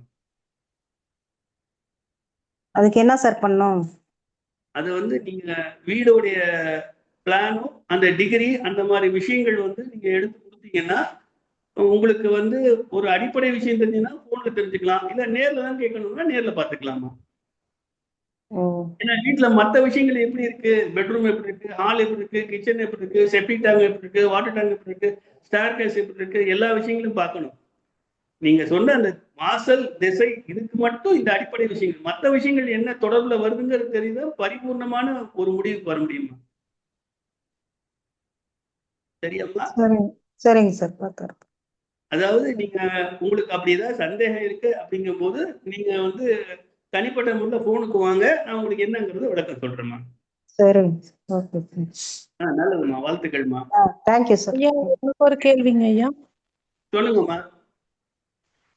அதுக்கு என்ன சார் பண்ணும்? அது வந்து நீங்க வீடுடைய பிளானும் அந்த டிகிரி அந்த மாதிரி விஷயங்கள் வந்து நீங்க எடுத்து கொடுத்தீங்கன்னா உங்களுக்கு வந்து ஒரு அடிப்படை விஷயம் தெரிஞ்சுன்னா போன்ல தெரிஞ்சுக்கலாம், இல்ல நேர்ல தான் கேட்கணும்னா நேர்ல பாத்துக்கலாமா. ஏன்னா வீட்டுல மத்த விஷயங்கள் எப்படி இருக்கு, பெட்ரூம் எப்படி இருக்கு, ஹால் எப்படி இருக்கு, கிச்சன் எப்படி இருக்கு, செப்டிக் டேங்க் எப்படி இருக்கு, வாட்டர் டேங்க் எப்படி இருக்கு, ஸ்டேர் கேஸ் எப்படி இருக்கு, எல்லா விஷயங்களும் பார்க்கணும். நீங்க சொன்ன அந்த வாசல் திசை இதுக்கு மட்டும் இந்த அடிப்படை விஷயங்கள், மற்ற விஷயங்கள் என்ன தொடர்புல வருதுங்கிறது தெரியுதா பரிபூர்ணமான ஒரு முடிவுக்கு வர முடியுமா? சரியாமா? சரிங்க சார், பார்த்தாரு. அதாவது நீங்க உங்களுக்கு அப்படி ஏதாவது சந்தேகம் இருக்கு அப்படிங்கும் போது நீங்க வந்து தனிப்பட்ட முறையில் போனுக்கு வாங்க, நான் உங்களுக்கு என்னங்கிறது விளக்கம் சொல்றேம்மா. சரிங்க. ஓகே. நல்லதும்மா, வாழ்த்துக்கள்மா. Thank you sir. ஐயா எனக்கு ஒரு கேள்விங்க ஐயா. சொல்லுங்கம்மா.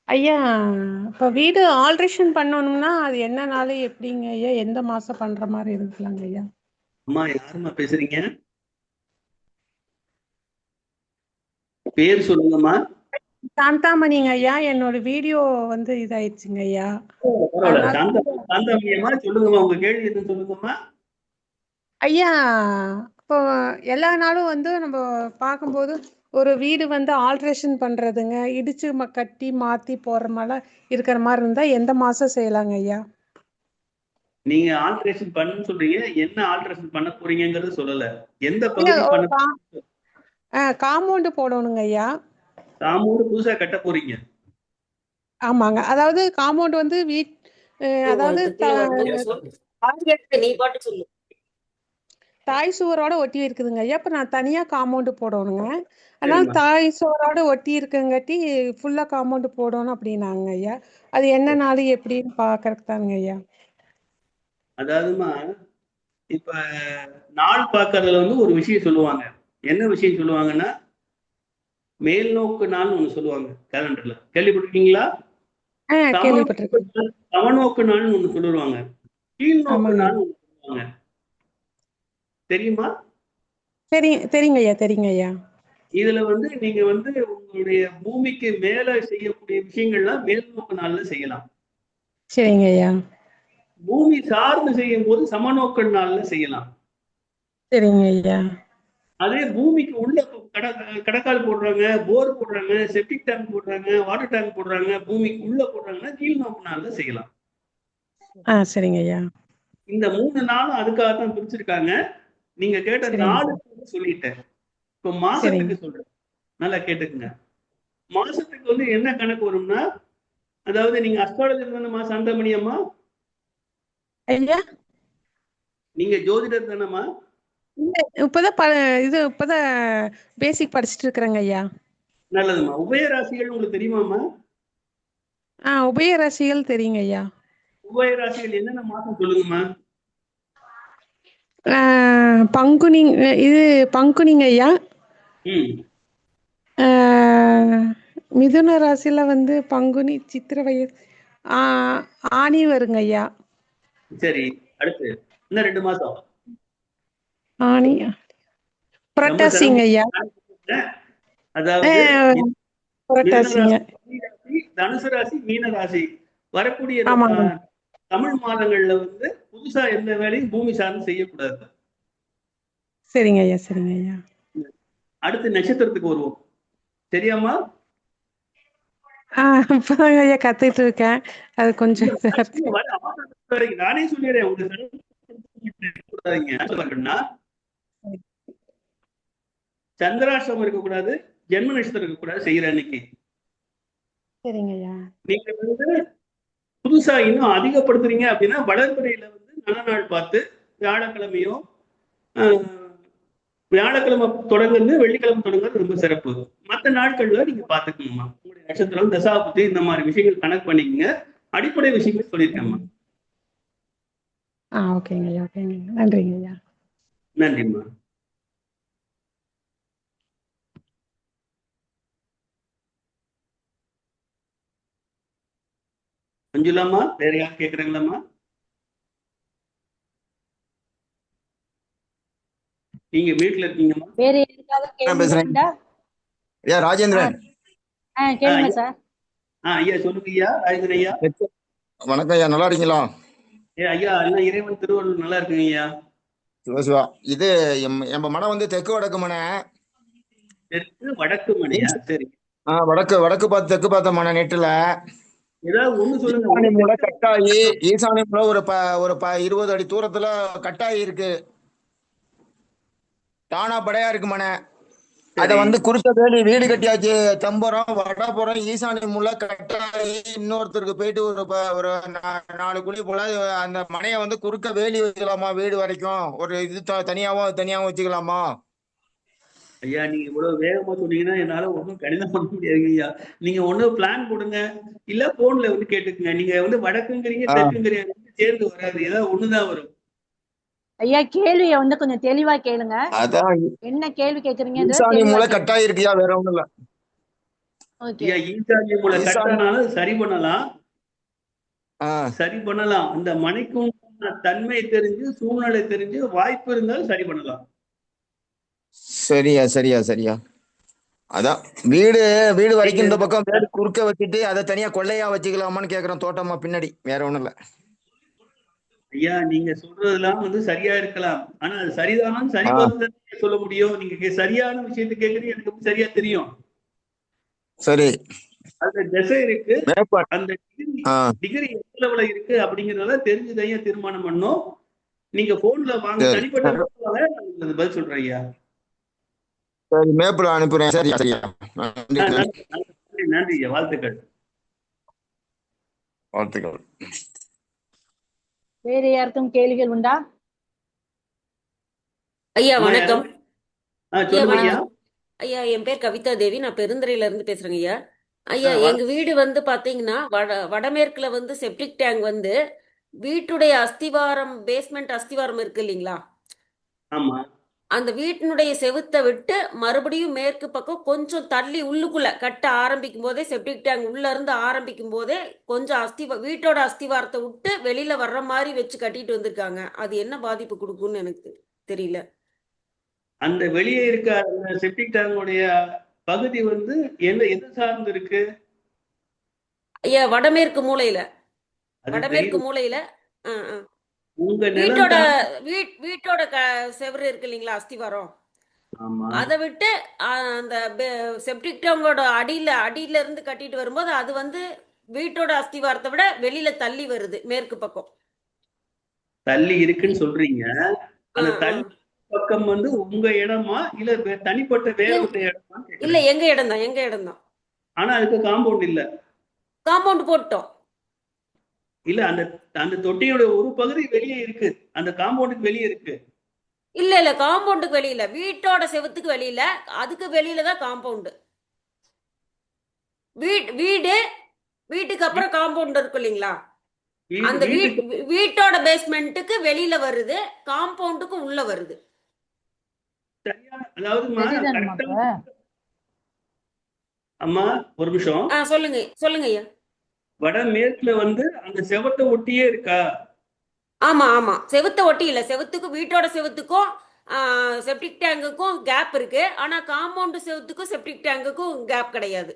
ஐயா இப்போ வீடு ஆல்ட்ரேஷன் பண்ணணும்னா அது என்ன நாள் எப்படிங்க ஐயா, எந்த மாசம் பண்ற மாதிரி இருக்கலாங்க ஐயா? அம்மா, யாரும்மா பேசுறீங்க? பேர் சொல்லுங்கம்மா. சாந்தாமணிங்க ஐயா. என்னோட வீடியோ வந்து இதாயிடுச்சுங்க ஐயா. பரவாயில்ல. அதனால சாந்தாமணியம்மா, சொல்லுங்கம்மா, உங்க கேள்வி எதுவும் சொல்லுங்கம்மா. ஐயா இப்போ எல்லா நாளும் வந்து நம்ம பார்க்கும்போது ஒரு வீடு வந்து ஆல்ட்ரேஷன் பண்றதுங்க, இடிச்சு கட்டி மாத்தி போடுற மாதிரி இருக்கிற மாதிரி இருந்தா எந்த மாசம் செய்யலாங்க ஐயா? நீங்க ஆல்ட்ரேஷன் பண்ணுன்னு சொல்றீங்க, என்ன ஆல்ட்ரேஷன் பண்ண போறீங்கங்கிறது சொல்லல. எந்த ஐயா பகுதி ஒரு பண்ண காம்பவுண்டு போடணுங்க ஐயா. காம்பவுண்டு புதுசா கட்ட போறீங்க? ஆமாங்க. அதாவது காம்பவுண்ட் வந்து அதாவது நீ பாட்டு சொல்லு. தாய் சுவரோட ஒட்டி இருக்குதுங்க ஐயா. இப்ப நான் தனியா காம்பவுண்ட் போடணுங்க. அதனால சரிம்மா. தாய் சுவரோட ஒட்டி இருக்கங்காட்டி ஃபுல்லா காம்பவுண்ட் போடணும் அப்படின்னாங்க ஐயா. அது என்ன நாள் எப்படின்னு பாக்குறதுக்கு தாங்க ஐயா. அதாவதுமா, இப்ப நாள் பார்க்கறதுல வந்து ஒரு விஷயம் சொல்லுவாங்க. என்ன விஷயம் சொல்லுவாங்கன்னா, மேல் நோக்கு நாள்னு ஒண்ணு சொல்லுவாங்க கேலண்டர்ல. கேள்விப்பட்டிருக்கீங்களா? கேள்விப்பட்டிருக்கேன். சமநோக்கு நாள்னு ஒண்ணு சொல்லுவாங்க. கீழ் நோக்கு ஆமாங்க. நாள்னு ஒண்ணு சொல்லுவாங்க. தெரியுமா? தெரியுங்க ஐயா, தெரியுங்க ஐயா. இதுல வந்து நீங்க வந்து உங்களுடைய பூமிக்கு மேல செய்யக்கூடிய விஷயங்கள்லாம் மேல் நோக்கு நாள்ல செய்யலாம். சரிங்க ஐயா. பூமி சார்ந்து செய்யும் போது சமநோக்கு நாள்ல செய்யலாம். சரிங்க ஐயா. அதே பூமிக்கு உள்ள கடக்கால் போடுறாங்க, போர் போடுறாங்க, செப்டிக் டேங்க் போடுறாங்க, வாட்டர் டேங்க் போடுறாங்க, பூமிக்கு உள்ள போடுறாங்கன்னா கீழ் நோக்கு நாள்ல செய்யலாம். சரிங்க ஐயா. இந்த 3 நாளும் அதுக்காகத்தான் பிரிச்சிருக்காங்க. நீங்க கேட்ட சரிங்க. நாளுக்கு சொல்லிட்டேன். இப்ப மாசத்துக்கு சொல்றேன், நல்லா கேட்டுக்குங்க. மாசத்துக்கு வந்து என்ன கணக்கு வரும்னா, அதாவது நீங்க அஸ்ட்ராலஜர் தானம்மா சாந்தாமணி அம்மா? ஐயா நீங்க ஜோதிடர் தானம்மா? இப்பதான் பேசிக் படிச்சுட்டு இருக்கிறேங்க ஐயா. நல்லதும்மா. உபய ராசிகள் உங்களுக்கு தெரியுமாம்மா? உபய ராசிகள் தெரியுங்க ஐயா. உபய ராசிகள் என்னென்ன மாசம் சொல்லுங்கம்மா. பங்குனி, இது பங்குனிங்க ஐயா. மிதுன ராசியில வந்து பங்குனி, சித்திரை, ஆனி வருங்க ஐயா. சரி, அடுத்து இன்னும் 2 மாசம். ஆனி, புரட்டாசிங்க ஐயா. அதாவது புரட்டாசிங்க. தனுசு ராசி, மீன ராசி வரக்கூடிய ஆமாங்க. தமிழ் மாதங்கள்ல வந்து புதுசா எந்த வேலையும் பூமி சார்ந்து செய்யக்கூடாது. சரிங்க ஐயா, சரிங்க ஐயா. அடுத்து நட்சத்திரத்துக்கு வருவோம். சரியாம்மா? இப்பதாங்க ஐயா கத்துட்டு இருக்கேன். அது கொஞ்சம் நானே சொல்லிடுறேன். உங்களுக்கு சந்திராஷ்டிரம் இருக்கக்கூடாது, ஜென்ம நட்சத்திரம் இருக்கக்கூடாது செய்யற அன்னைக்கு. சரிங்க ஐயா. நீங்க வந்து புதுசா இன்னும் அதிகப்படுத்துறீங்க அப்படின்னா வளர்பிறையில வந்து நல்ல நாள் பார்த்து வியாழக்கிழமையோ, வியாழக்கிழமை தொடங்குறது, வெள்ளிக்கிழமை தொடங்குறது ரொம்ப சிறப்பு. மற்ற நாட்கள்ல நீங்க பாத்துக்கணுமா. உங்களுடைய நட்சத்திரம், தசாபுத்தி, இந்த மாதிரி விஷயங்கள் கணக்கு பண்ணிக்கங்க. அடிப்படை விஷயங்கள் சொல்லியிருக்கேம்மா. ஓகேங்க ஐயா, ஓகேங்க. நன்றிங்க ஐயா. நன்றிம்மா. மஞ்சுளாம்மா, வேற யாரும் கேக்குறாங்களாம்மா? நீங்க வீட்டுல இருக்கீங்கம்மா? வேற யாருக்காவது கேள்வி உண்டா? ஐயா ராஜேந்திரன். கேளுங்க சார். ஐயா சொல்லுங்க ஐயா. ராஜேந்திரன் ஐயா. வணக்கம் ஐயா, நல்லா இருக்கீங்களா? ஐயா எல்லாம் இறைவன் திருவள்ளுவர் நல்லா இருக்குங்க ஐயா. சிவசிவா. இது எம்ப மனை வந்து தெற்கு வடக்கு மனை. தெற்கு வடக்கு மனையா? சரி. வடக்கு பார்த்து தெற்கு பார்த்த மனை. நெட்டுல ஏதாவது ஒண்ணு சொல்லுங்க. ஈசானி மூலை கட்டாயி, ஈசானி மூலை ஒரு 20 அடி தூரத்துல கட்டாயி இருக்கு. தானா படையா இருக்கு மனை. அத வந்து குறித்த வேலி வீடு கட்டியாச்சு. தம்பரம், வடபுறம், ஈசானி மூலை கட்டாயி. இன்னொருத்தருக்கு போயிட்டு ஒரு 4 குழி போல அந்த மனையை வந்து குறுக்க வேலி வைக்கலாமா? வீடு வரைக்கும் ஒரு இது தனியாவும் வச்சுக்கலாமா? ஐயா நீங்க இவ்வளவு வேகமா சொன்னீங்கன்னா என்னால ஒன்றும் கடிதம் பண்ண முடியாதுங்க ஐயா. நீங்க ஒண்ணு பிளான் கொடுங்க, இல்ல போன்ல வந்து கேட்டுக்குங்க. நீங்க வந்து வடக்குங்கிறீங்க, தெற்குங்கிறீங்க, சேர்ந்து வராது. ஏதாவது ஒண்ணுதான் வரும். ஐயா கேள்வியை வந்து கொஞ்சம் தெளிவா கேளுங்க. அதான் என்ன கேள்வி கேக்குறீங்கன்றத ஈசானி தெளிவா மூளை கேளுங்க. கட்டாயிருக்கியா, வேற ஒண்ணும் இல்ல. ஓகே. ஐயா ஈசானிய மூலை ஈசானி கட்டானாலும் சரி பண்ணலாம், ஆஹ் சரி பண்ணலாம். அந்த மனைக்கும் தன்மை தெரிஞ்சு, சூழ்நிலை தெரிஞ்சு, வாய்ப்பு இருந்தாலும் சரி பண்ணலாம். சரியா சரியா சரியா. அதான் வீடு வீடு நீங்க வரைக்கும் இந்த பக்கம் வீடு குறுக்க வச்சுட்டு அதை தனியா கொள்ளையா வச்சுக்கலாமான்னு கேக்குறோம், தோட்டமா பின்னாடி, வேற ஒண்ணும் இல்ல. ஐயா நீங்க சொல்றதெல்லாம் வந்து சரியா இருக்கலாம், ஆனா அது சரிதானான்னு சரி பார்த்து சொல்ல முடியும். நீங்க சரியான விஷயத்தை கேட்கறது எனக்கு எப்படி சரியா தெரியும்? சரி. அந்த திசை இருக்கு, மேற்பாடு. அந்த ஆஹ் டிகிரி எந்த லெவல்ல இருக்கு அப்படிங்கறத தெரிஞ்சுதான் தீர்மானம் பண்ணும். நீங்க போன்ல வாங்க, சரி தனிப்பட்ட வாங்க, நான் உங்களுக்கு பதில் சொல்றேன் ஐயா. சரி, மேப்பில் அனுப்புறேன். சரியா சரியா. நன்றி நன்றி. நன்றி நன்றி ஐயா, வாழ்த்துக்கள். வாழ்த்துக்கள். வேறு யாருக்கும் கேள்விகள் உண்டா? ஐயா அம்மா, வணக்கம். ஐயா சொல்லுங்க ஐயா. வணக்கம். ஐயா என் பேர் கவிதா தேவி, நான் பெருந்துறையில இருந்து பேசுறேங்க ஐயா. ஐயா வா- எங்க வீடு வந்து பாத்தீங்கன்னா வடமேற்குல வந்து செப்டிக் டேங்க் வந்து வீட்டுடைய அஸ்திவாரம், பேஸ்மெண்ட் அஸ்திவாரம் இருக்கு இல்லைங்களா, ஆமா அந்த வீட்டினுடைய செவுத்தை விட்டு மறுபடியும் மேற்கு பக்கம் கொஞ்சம் தள்ளி உள்ளுக்குள்ள கட்ட ஆரம்பிக்கும் போதே, செப்டிக் டேங்க் உள்ள இருந்து ஆரம்பிக்கும் போதே கொஞ்சம் வீட்டோட அஸ்திவாரத்தை விட்டு வெளியில வர்ற மாதிரி வச்சு கட்டிட்டு வந்திருக்காங்க. அது என்ன பாதிப்பு கொடுக்கும்னு எனக்கு தெரியல. அந்த வெளியே இருக்க அந்த செப்டிக் டேங்கோடைய பகுதி வந்து எது சார்ந்து இருக்கு? ஐயா வடமேற்கு மூலையில, அது வடமேற்கு தெரியும். மூலையில உங்க நிலம் வீட்டோட தான். வீட்டோட செவுரு இருக்கு இல்லைங்களா, அஸ்திவாரம், ஆமா அதை விட்டு அந்த செப்டிக் டேங்கோட அடியில இருந்து கட்டிட்டு வரும்போது அது வந்து வீட்டோட அஸ்திவாரத்தை விட வெளியில தள்ளி வருது மேற்கு பக்கம். தள்ளி இருக்குன்னு சொல்றீங்க. அந்த ஆ, ஆ. தள்ளி பக்கம் வந்து உங்க இடமா இல்ல தனிப்பட்ட வேற ஒரு இடமா இல்ல கேக்குறேன். எங்க இடம் தான், எங்க இடம் தான். ஆனா அதுக்கு காம்பவுண்ட் இல்ல. காம்பவுண்ட் போட்டோம். இல்ல அந்த அந்த தொட்டியோட ஒரு பகுதி வெளியே இருக்கு, அந்த காம்பவுண்டுக்கு வெளியே இருக்கு. இல்ல இல்ல காம்பவுண்டுக்கு வெளியில, வீட்டோட செவுத்துக்கு வெளியில, அதுக்கு வெளியில தான் காம்பவுண்டு. வீடு வீட்டுக்கு அப்புறம் காம்பவுண்ட் இருக்கும் இல்லைங்களா, அந்த வீட்டுக்கு வீட்டோட பேஸ்மெண்ட்டுக்கு வெளியில வருது, காம்பவுண்டுக்கு உள்ள வருது. சரியான, அதாவதுமா சரிதானம்மா கரெக்டா. அப்ப? அம்மா ஒரு நிமிஷம். சொல்லுங்க சொல்லுங்க ஐயா. வடமேற்குல வந்து அந்த செவத்தை ஒட்டியே இருக்கா? ஆமா ஆமா, செவுத்த ஒட்டி இல்ல, செவுத்துக்கும் வீட்டோட செவுத்துக்கும் செப்டிக் டேங்குக்கும் கேப் இருக்கு, ஆனா காம்பவுண்ட் செவுத்துக்கும் செப்டிக் டேங்குக்கும் கேப் கிடையாது,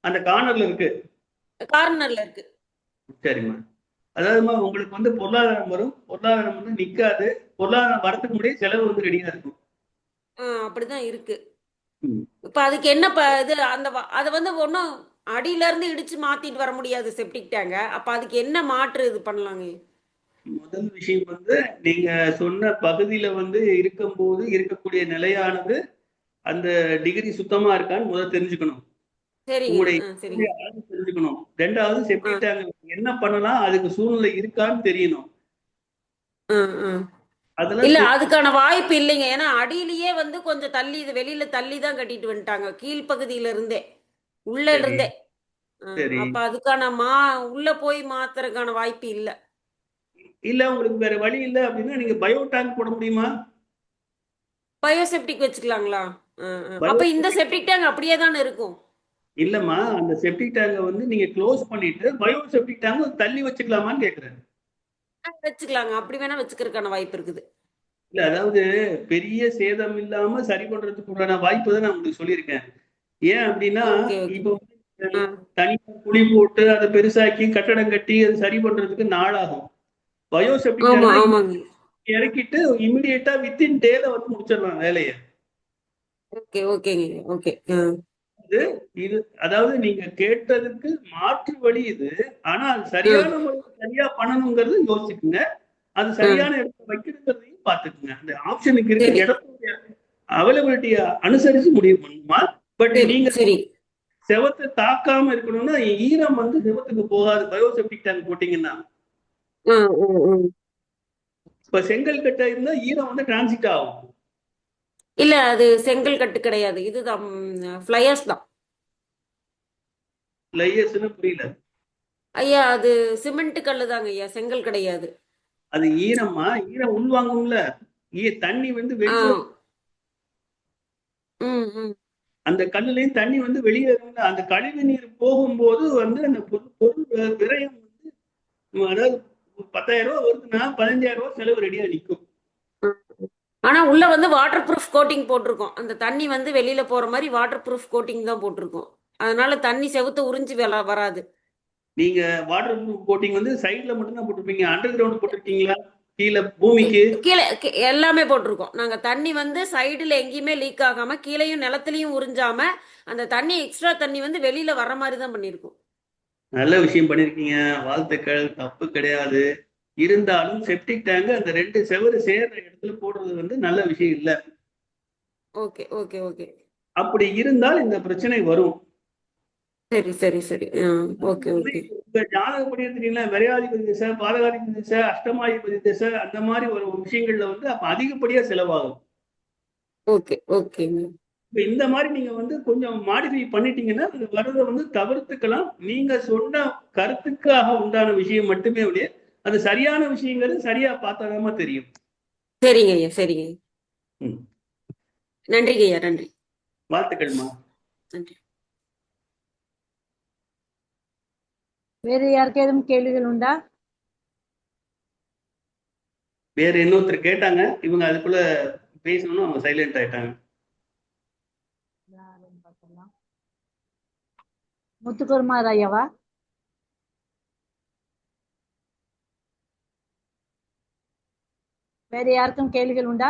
அந்த கார்னர்ல இருக்கு. கார்னர்ல இருக்கு. சரிம்மா. அதாவதுமா உங்களுக்கு வந்து பொருளாதாரம் வரும், பொருளாதாரம் வந்து நிக்காது, பொருளாதாரம் வரதுக்கு முன்னாடியே செலவு வந்து ரெடியா இருக்கும். அப்படிதான் இருக்கு. ம். இப்ப அதுக்கு என்ன இது அதை வந்து ஒன்றும் அடியில இருந்து இடிச்சு மாத்திட்டு வர முடியாது செப்டிக் டேங்க. அப்ப அதுக்கு என்ன மாற்று இது பண்ணலாங்க? முதல் விஷயம் வந்து நீங்க சொன்ன பகுதியில வந்து இருக்கும்போது இருக்கக்கூடிய நிலையானது அந்த டிகிரி சுத்தமா இருக்கான்னு முதல்ல தெரிஞ்சுக்கணும். சரிங்க உங்களுடைய சரிங்க. அளவு தெரிஞ்சுக்கணும். ரெண்டாவது செப்டிக் டேங்க் என்ன பண்ணலாம், அதுக்கு சூழ்நிலை இருக்கான்னு தெரியணும். அதெல்லாம் இல்ல அதுக்கான வாய்ப்பு இல்லைங்க, ஏன்னா அடியிலேயே வந்து கொஞ்சம் தள்ளி, இது வெளியில தள்ளி தான் கட்டிட்டு வந்துட்டாங்க, கீழ்ப்பகுதியில இருந்தே, உள்ள சரி இருந்தே. சரி. அப்ப அதுக்கான உள்ள போய் மாத்துறதுக்கான வாய்ப்பு இல்ல. இல்ல உங்களுக்கு வேற வழி இல்ல அப்படின்னா நீங்க பயோ டேங்க் போட முடியுமா? பயோசெப்டிக் வச்சுக்கலாங்களா? அப்ப பயோ இந்த செப்டிக் டேங்க் அப்படியே தானே இருக்கும். இல்லம்மா, அந்த செப்டிக் டேங்கை வந்து நீங்க க்ளோஸ் பண்ணிட்டு பயோ செப்டிக் டேங்க் தள்ளி வச்சுக்கலாமான்னு கேக்குறேன். வச்சுக்கலாங்க, அப்படி வேணா வச்சுக்கிறதுக்கான வாய்ப்பு இருக்குது. இல்ல அதாவது பெரிய சேதம் இல்லாம சரி பண்றதுக்கு உண்டான வாய்ப்பு தான் நான் உங்களுக்கு சொல்லியிருக்கேன். ஏன் அப்படின்னா ஓகே ஓகே. இப்போ தனியா குழி போட்டு அதை பெருசாக்கி கட்டடம் கட்டி அது சரி பண்றதுக்கு நாளாகும். பயோ செப்டிக் ஆமா டேங்க் ஆமாங்க. இறக்கிட்டு இமிடியேட்டா வித்தின் டேல வந்து முடிச்சிடலாம் வேலையை. ஓகே ஓகேங்க. ஓகே. இது அதாவது நீங்க கேட்டதுக்கு மாற்று வழி இது. ஆனா அது சரியான முறையில் சரியா பண்ணணுங்கிறது யோசிச்சுக்குங்க. அது சரியான இடத்துல வைக்கிறதையும் பாத்துக்குங்க. அந்த ஆப்ஷனுக்கு இருக்க சரி இடத்துடைய அவைலபிலிட்டிய அனுசரிச்சு முடிவு பண்ணுமா. பட் சரி நீங்க சரி. செவத்தை தாக்காம இருக்கணும்னா ஈரம் வந்து செவத்துக்கு போகாது பயோசெப்டிக் டேங்க் போட்டீங்கன்னா. இப்ப செங்கல் கட்டை இருந்தா ஈரம் வந்து டிரான்சிட் ஆகும். இல்ல அது செங்கல் கட்டு கிடையாது, இதுதான் ஃப்ளையர்ஸ் தான். லையர்ஸ்னு புரியல ஐயா அது சிமெண்ட் கல்லு தாங்க ஐயா, செங்கல் கிடையாது. அது ஈரமா, ஈரம் உள்வாங்கும்ல, தண்ணி வந்து வெளியே, அந்த கல்லுலயும் தண்ணி வந்து வெளியேறும்ல, அந்த கழிவு நீர் போகும்போது வந்து அந்த பொருள் விரயம் வந்து, அதாவது 10,000 ரூபாய் வருதுன்னா 15,000 ரூபாய் செலவு ரெடியா நிற்கும். ஆனா உள்ள வந்து வாட்டர் ப்ரூஃப் கோட்டிங் போட்டிருக்கோம். அந்த தண்ணி வந்து வெளியில போற மாதிரி வாட்டர் ப்ரூஃப் கோட்டிங் தான் போட்டிருக்கோம். அதனால தண்ணி செவுத்த உறிஞ்சி வராது. நீங்க வாட்டர் ப்ரூஃப் கோட்டிங் வந்து சைட்ல மட்டும் தான் போட்டிருப்பீங்க, அண்டர் கிரவுண்ட் போட்டிருக்கீங்களா? கீழே பூமிக்கு கீழே எல்லாமே போட்டிருக்கோம். நாங்க தண்ணி வந்து சைடுல எங்கேயுமே லீக் ஆகாம கீழேயும் நிலத்திலையும் உறிஞ்சாம அந்த தண்ணி எக்ஸ்ட்ரா தண்ணி வந்து வெளியில வர்ற மாதிரி தான் பண்ணியிருக்கோம். நல்ல விஷயம் பண்ணிருக்கீங்க, வாழ்த்துக்கள், தப்பு கிடையாது. இருந்தாலும் செப்டிக் டேங்க் அந்த 2 செவரு சேர்ற இடத்துல போடுறது வந்து நல்ல விஷயம் இல்ல. Okay okay okay. அப்படி இருந்தால் இந்த பிரச்சனை வரும். சரி சரி சரி. Okay okay. உங்க ஜாதகப்படி எடுத்துட்டீங்கன்னா விரையாதிபதி திசை, பாதகாதிபதி திசை, அஷ்டமாதிபதி திசை, அந்த மாதிரி ஒரு விஷயங்கள்ல வந்து அப்ப அதிகப்படியா செலவாகும். ஓகே ஓகேங்க. இப்ப இந்த மாதிரி நீங்க வந்து கொஞ்சம் மாடிஃபை பண்ணிட்டீங்கன்னா அது வர்றதை வந்து தவிர்த்துக்கலாம். நீங்க சொன்ன கருத்துக்காக உண்டான விஷயம் மட்டுமே ஒழிய அது சரியான விஷயங்கிறது சரியா பார்த்தாதாம தெரியும். சரிங்க ஐயா, சரிங்க. ம். நன்றிங்க ஐயா, நன்றி. வாழ்த்துக்கள்மா. நன்றி. வேறு யாருக்கு எதுவும் கேள்விகள் உண்டா? வேற இன்னொருத்தர் கேட்டாங்க, இவங்க அதுக்குள்ள பேசணும்னு அவங்க சைலண்ட் ஆயிட்டாங்க. முத்துக்குமார் ஐயாவா? வேற யாருக்கும் கேள்விகள் உண்டா?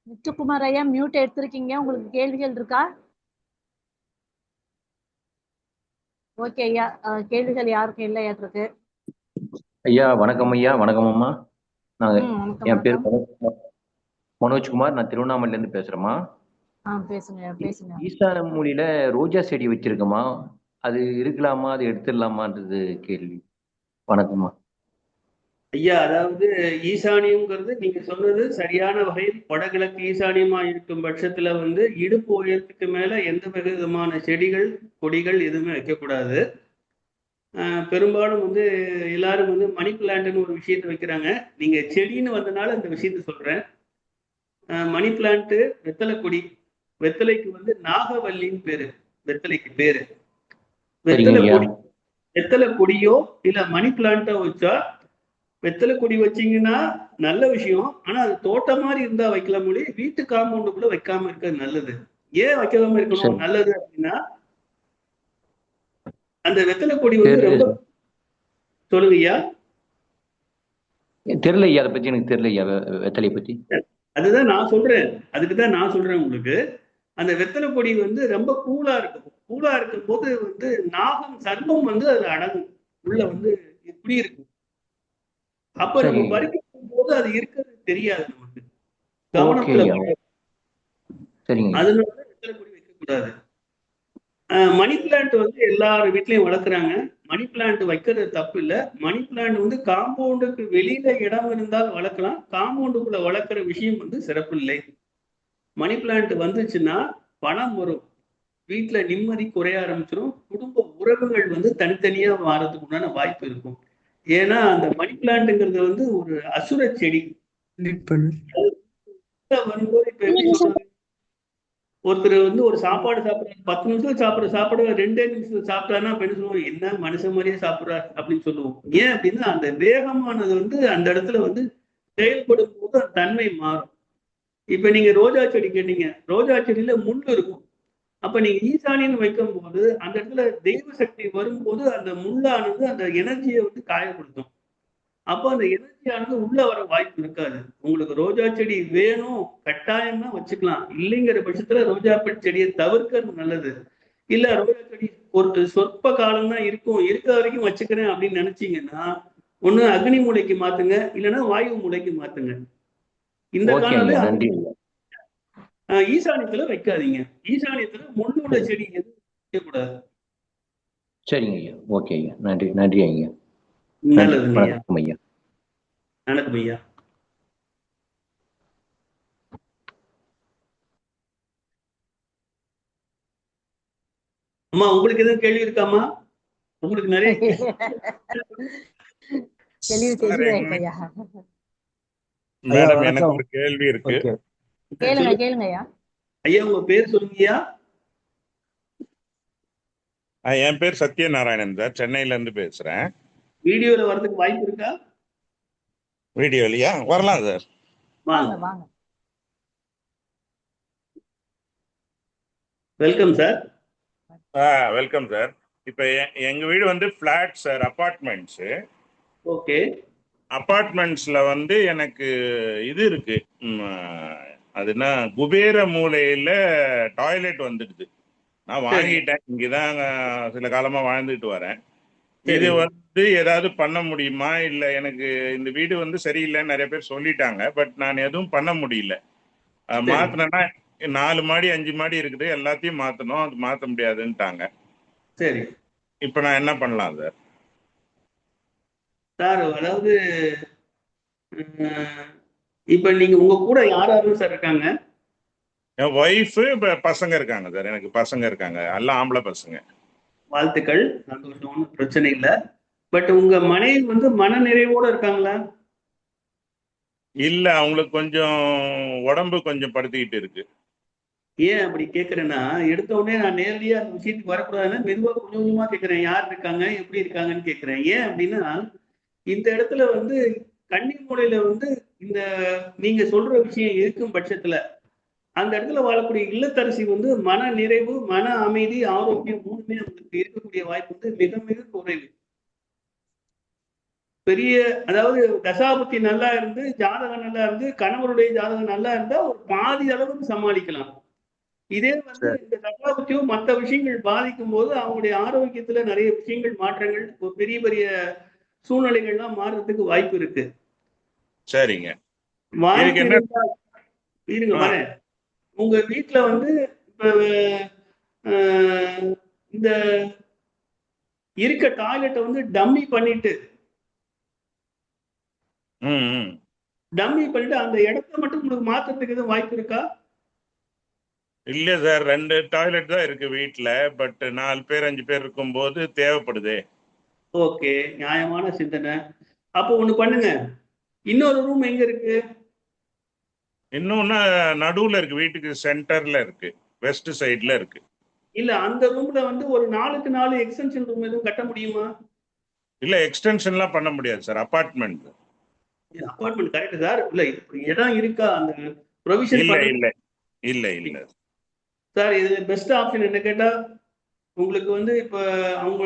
முத்துக்குமார் ஐயா மியூட் எடுத்திருக்கீங்க, உங்களுக்கு கேள்விகள் இருக்கா? ஓகே ஐயா, கேள்விகள் யாருக்கும் இல்லையாட்டிருக்கு. ஐயா வணக்கம். ஐயா வணக்கம் அம்மா. நாங்க என் பேர் வணக்கம். மனோஜ்குமார், நான் திருவண்ணாமலையில இருந்து பேசுறேம்மா. பேசுங்க பேசுங்க. ஈசான மூலையில ரோஜா செடி வச்சிருக்கோமா, அது இருக்கலாமா, அது எடுத்துடலாமான்றது கேள்வி. வணக்கம்மா ஐயா. அதாவது ஈசானியம்ங்கிறது நீங்க சொன்னது சரியான வகையில் வடகிழக்கு ஈசானியமா இருக்கும் பட்சத்துல வந்து இடுப்பு உயரத்துக்கு மேல எந்த விதமான செடிகள் கொடிகள் எதுவுமே வைக்கக்கூடாது. பெரும்பாலும் வந்து எல்லாரும் வந்து மணி பிளான்ட்னு ஒரு விஷயத்த வைக்கிறாங்க. நீங்க செடின்னு வந்தனால அந்த விஷயத்த சொல்றேன். மணி பிளான்ட் வெத்தலை கொடி, வெத்தலைக்கு வந்து நாகவல்லின்னு பேரு, வெத்தலைக்கு பேரு. வெத்தலை கொடியோ இல்ல மணி பிளான்ட்டோ வச்சா, வெத்தலை கொடி வச்சீங்கன்னா நல்ல விஷயம். ஆனா அது தோட்டம் மாதிரி இருந்தா வைக்கலாம் மொழி, வீட்டு காம்பவுண்டுக்குள்ள வைக்காம இருக்கிறது நல்லது. ஏன் வைக்காம இருக்கணும் நல்லது அப்படின்னா, அந்த வெத்தலை கொடி வந்து ரொம்ப, சொல்லுங்க ஐயா. தெரியல ஐயா, அதை பத்தி எனக்கு தெரியல ஐயா, வெத்தலை பத்தி. அதுதான் நான் சொல்றேன், அதுக்குதான் நான் சொல்றேன் உங்களுக்கு. அந்த வெத்தலை கொடி வந்து ரொம்ப கூலா இருக்கும். கூலா இருக்கும் போது வந்து நாகம் சர்ப்பம் வந்து அதுல அடங்கும், உள்ள வந்து இப்படி இருக்கும். அப்ப நம்ம பறிக்கும் போது அது இருக்கிறது தெரியாது நமக்கு, கவனத்துல. அதனால வெத்தலை கொடி வைக்க கூடாது. மணி பிளான்ட் வந்து எல்லார் வீட்லயும் வளர்க்குறாங்க. மணி பிளான்ட் வைக்கிறது தப்பு இல்லை. மணி பிளான்ட் வந்து காம்பவுண்டுக்கு வெளியில இடம் இருந்தால் வளர்க்கலாம், காம்பவுண்டுக்குள்ள வளர்க்குற விஷயம் வந்து சிறப்பு இல்லை. மணி பிளான்ட் வந்துச்சுன்னா பணம் வரும், வீட்டுல நிம்மதி குறைய ஆரம்பிச்சிடும், குடும்ப உறவுகள் வந்து தனித்தனியா மாறதுக்கு உண்டான வாய்ப்பு இருக்கும். ஏன்னா அந்த மணி பிளான்ட்ங்கிறது வந்து ஒரு அசுர செடி. வரும்போது இப்ப எப்படி சொல்றது, ஒருத்தர் வந்து ஒரு சாப்பாடு சாப்பிடுறாரு, 10 நிமிஷத்துல சாப்பிடுற சாப்பாடு 2 நிமிஷத்துல சாப்பிட்டாருன்னா அப்ப என்ன சொல்லுவோம், என்ன மனுஷன் மாதிரியே சாப்பிடுறாரு அப்படின்னு சொல்லுவோம். ஏன் அப்படின்னா அந்த வேகமானது வந்து அந்த இடத்துல வந்து செயல்படும் போது அந்த தன்மை மாறும். இப்ப நீங்க ரோஜா செடி கேட்டீங்க, ரோஜா செடியில முள் இருக்கும். அப்ப நீங்க ஈசானின்னு வைக்கும் போது அந்த இடத்துல தெய்வ சக்தி வரும்போது அந்த முள்ளானது அந்த எனர்ஜியை வந்து காயப்படுத்தும். அப்போ அந்த எனர்ஜியானது உள்ள வர வாய்ப்பு இருக்காது. உங்களுக்கு ரோஜா செடி வேணும் கட்டாயம்னா வச்சுக்கலாம், இல்லைங்கிற பட்சத்துல ரோஜா செடியை தவிர்க்கிறது நல்லது. இல்ல ரோஜா செடி ஒரு சொற்ப காலம் தான் இருக்கும், இருக்க வரைக்கும் வச்சுக்கிறேன் அப்படின்னு நினைச்சீங்கன்னா ஒண்ணு அக்னி மூலைக்கு மாத்துங்க, இல்லைன்னா வாயு மூலைக்கு மாத்துங்க. இந்த காலம் ஈசானியத்துல வைக்காதீங்க. ஈசானியத்துல முள்ளுள்ள செடி எதுவும் வைக்கக்கூடாது. சரிங்க ஐயா, ஓகே ஐயா, நன்றி நன்றி ஐயா. நல்லதுங்க ஐயா. வணக்கம் ஐயா. வணக்கம் ஐயா. அம்மா உங்களுக்கு எதுவும் கேள்வி இருக்காமா? உங்களுக்கு நிறைய தெளிவு சார் தெளிவாயிட்டு ஐயா. ஐயா மேடம் எனக்கு வணக்கம். ஒரு கேள்வி இருக்கு. ஓகே. கேளுங்க கேளுங்க ஐயா. ஐயா உங்க பேர் சொல்லுங்கய்யா. என் பேர் சத்யநாராயணன் சார், சென்னையில இருந்து பேசுறேன். வீடியோல வர்றதுக்கு வாய்ப்பு இருக்கா? வீடியோ இல்லையா? வரலாம் சார். வாங்க வாங்க. Welcome sir. Welcome sir. இப்ப எங்க வீடு வந்து பிளாட் சார், அபார்ட்மெண்ட்ஸ். ஓகே. அபார்ட்மெண்ட்ஸ்ல வந்து எனக்கு இது இருக்கு, அதுனா குபேர மூலையில டாய்லெட் வந்துடுது. நான் வாங்கிட்டேன், இங்கதான் சில காலமா வாழ்ந்துட்டு வரேன். இது வந்து ஏதாவது பண்ண முடியுமா? இல்ல எனக்கு இந்த வீடு வந்து சரியில்லைன்னு நிறைய பேர் சொல்லிட்டாங்க, பட் நான் எதுவும் பண்ண முடியல. மாத்தினா 4 மாடி 5 மாடி இருக்குது, எல்லாத்தையும் மாத்தணும், அது மாத்த முடியாதுன்ட்டாங்க. சரி. இப்ப நான் என்ன பண்ணலாம் சார்? சார் அதாவது இப்ப நீங்க உங்க கூட யார் யாரும் சார் இருக்காங்க? என் ஒய்ஃபு, பசங்க இருக்காங்க சார். எனக்கு பசங்க இருக்காங்க, எல்லாம் ஆம்பளை பசங்க. வாழ்த்துக்கள், சந்தோஷம், ஒன்றும் பிரச்சனை இல்லை. பட் உங்க மனைவி வந்து மன நிறைவோட இருக்காங்களா? இல்ல, அவங்களுக்கு கொஞ்சம் உடம்பு கொஞ்சம் படுத்திக்கிட்டு இருக்கு. ஏன் அப்படி கேட்கறேன்னா, எடுத்த உடனே நான் நேரடியா அந்த விஷயத்துக்கு வரக்கூடாதுன்னா மெதுவா கொஞ்சம் கொஞ்சமா கேட்கறேன். யார் இருக்காங்க, எப்படி இருக்காங்கன்னு கேட்கறேன். ஏன் அப்படின்னா, இந்த இடத்துல வந்து கன்னி மூலையில வந்து இந்த நீங்க சொல்ற விஷயம் இருக்கும் பட்சத்துல அந்த இடத்துல வாழக்கூடிய இல்லத்தரசி வந்து மன நிறைவு, மன அமைதி, ஆரோக்கியம் மூணுமே அவங்களுக்கு இருக்கக்கூடிய வாய்ப்பு வந்து மிக மிக குறைவு. பெரிய அதாவது தசாபுத்தி நல்லா இருந்து, ஜாதகம் நல்லா இருந்து, கணவருடைய ஜாதகம் நல்லா இருந்தா ஒரு பாதி அளவுக்கு சமாளிக்கலாம். இதே வந்து இந்த தசாபுத்தியும் மற்ற விஷயங்கள் பாதிக்கும் போது அவங்களுடைய ஆரோக்கியத்துல நிறைய விஷயங்கள் மாற்றங்கள், பெரிய பெரிய சூழ்நிலைகள்லாம் மாறுறதுக்கு வாய்ப்பு இருக்கு. சரிங்க. இருங்க வரேன். உங்க வீட்டுல வந்து இப்ப இந்த இருக்க டாய்லெட்டை வந்து டம்மி பண்ணிட்டு அந்த இடத்த மட்டும் உங்களுக்கு மாத்துறதுக்கு எதுவும் வாய்ப்பு இருக்கா? இல்ல சார், 2 டாய்லெட் தான் இருக்கு வீட்டுல, பட் 4 பேர் 5 பேர் இருக்கும் போது தேவைப்படுது. ஓகே, நியாயமான சிந்தனை. அப்போ ஒண்ணு பண்ணுங்க, இன்னொரு ரூம் எங்க இருக்கு? இன்னொன்னு நடுவுல இருக்கு, வீட்டுக்கு சென்டர்ல இருக்கு, வெஸ்ட் சைடுல இருக்கு. இல்ல அந்த ரூம்ல வந்து ஒரு 4க்கு 4 எக்ஸ்டென்ஷன் ரூம் எதுவும் கட்ட முடியுமா? இல்ல, எக்ஸ்டென்ஷன்லாம் பண்ண முடியாது sir, apartment. Apartment correct sir. இல்ல இடம் இருக்கா அந்த ப்ரொவிஷன்? இல்ல இல்ல இல்ல இல்ல சார், இது பெஸ்ட் ஆப்ஷன் என்ன கேட்டா, உங்களுக்கு வந்து இப்ப அவங்க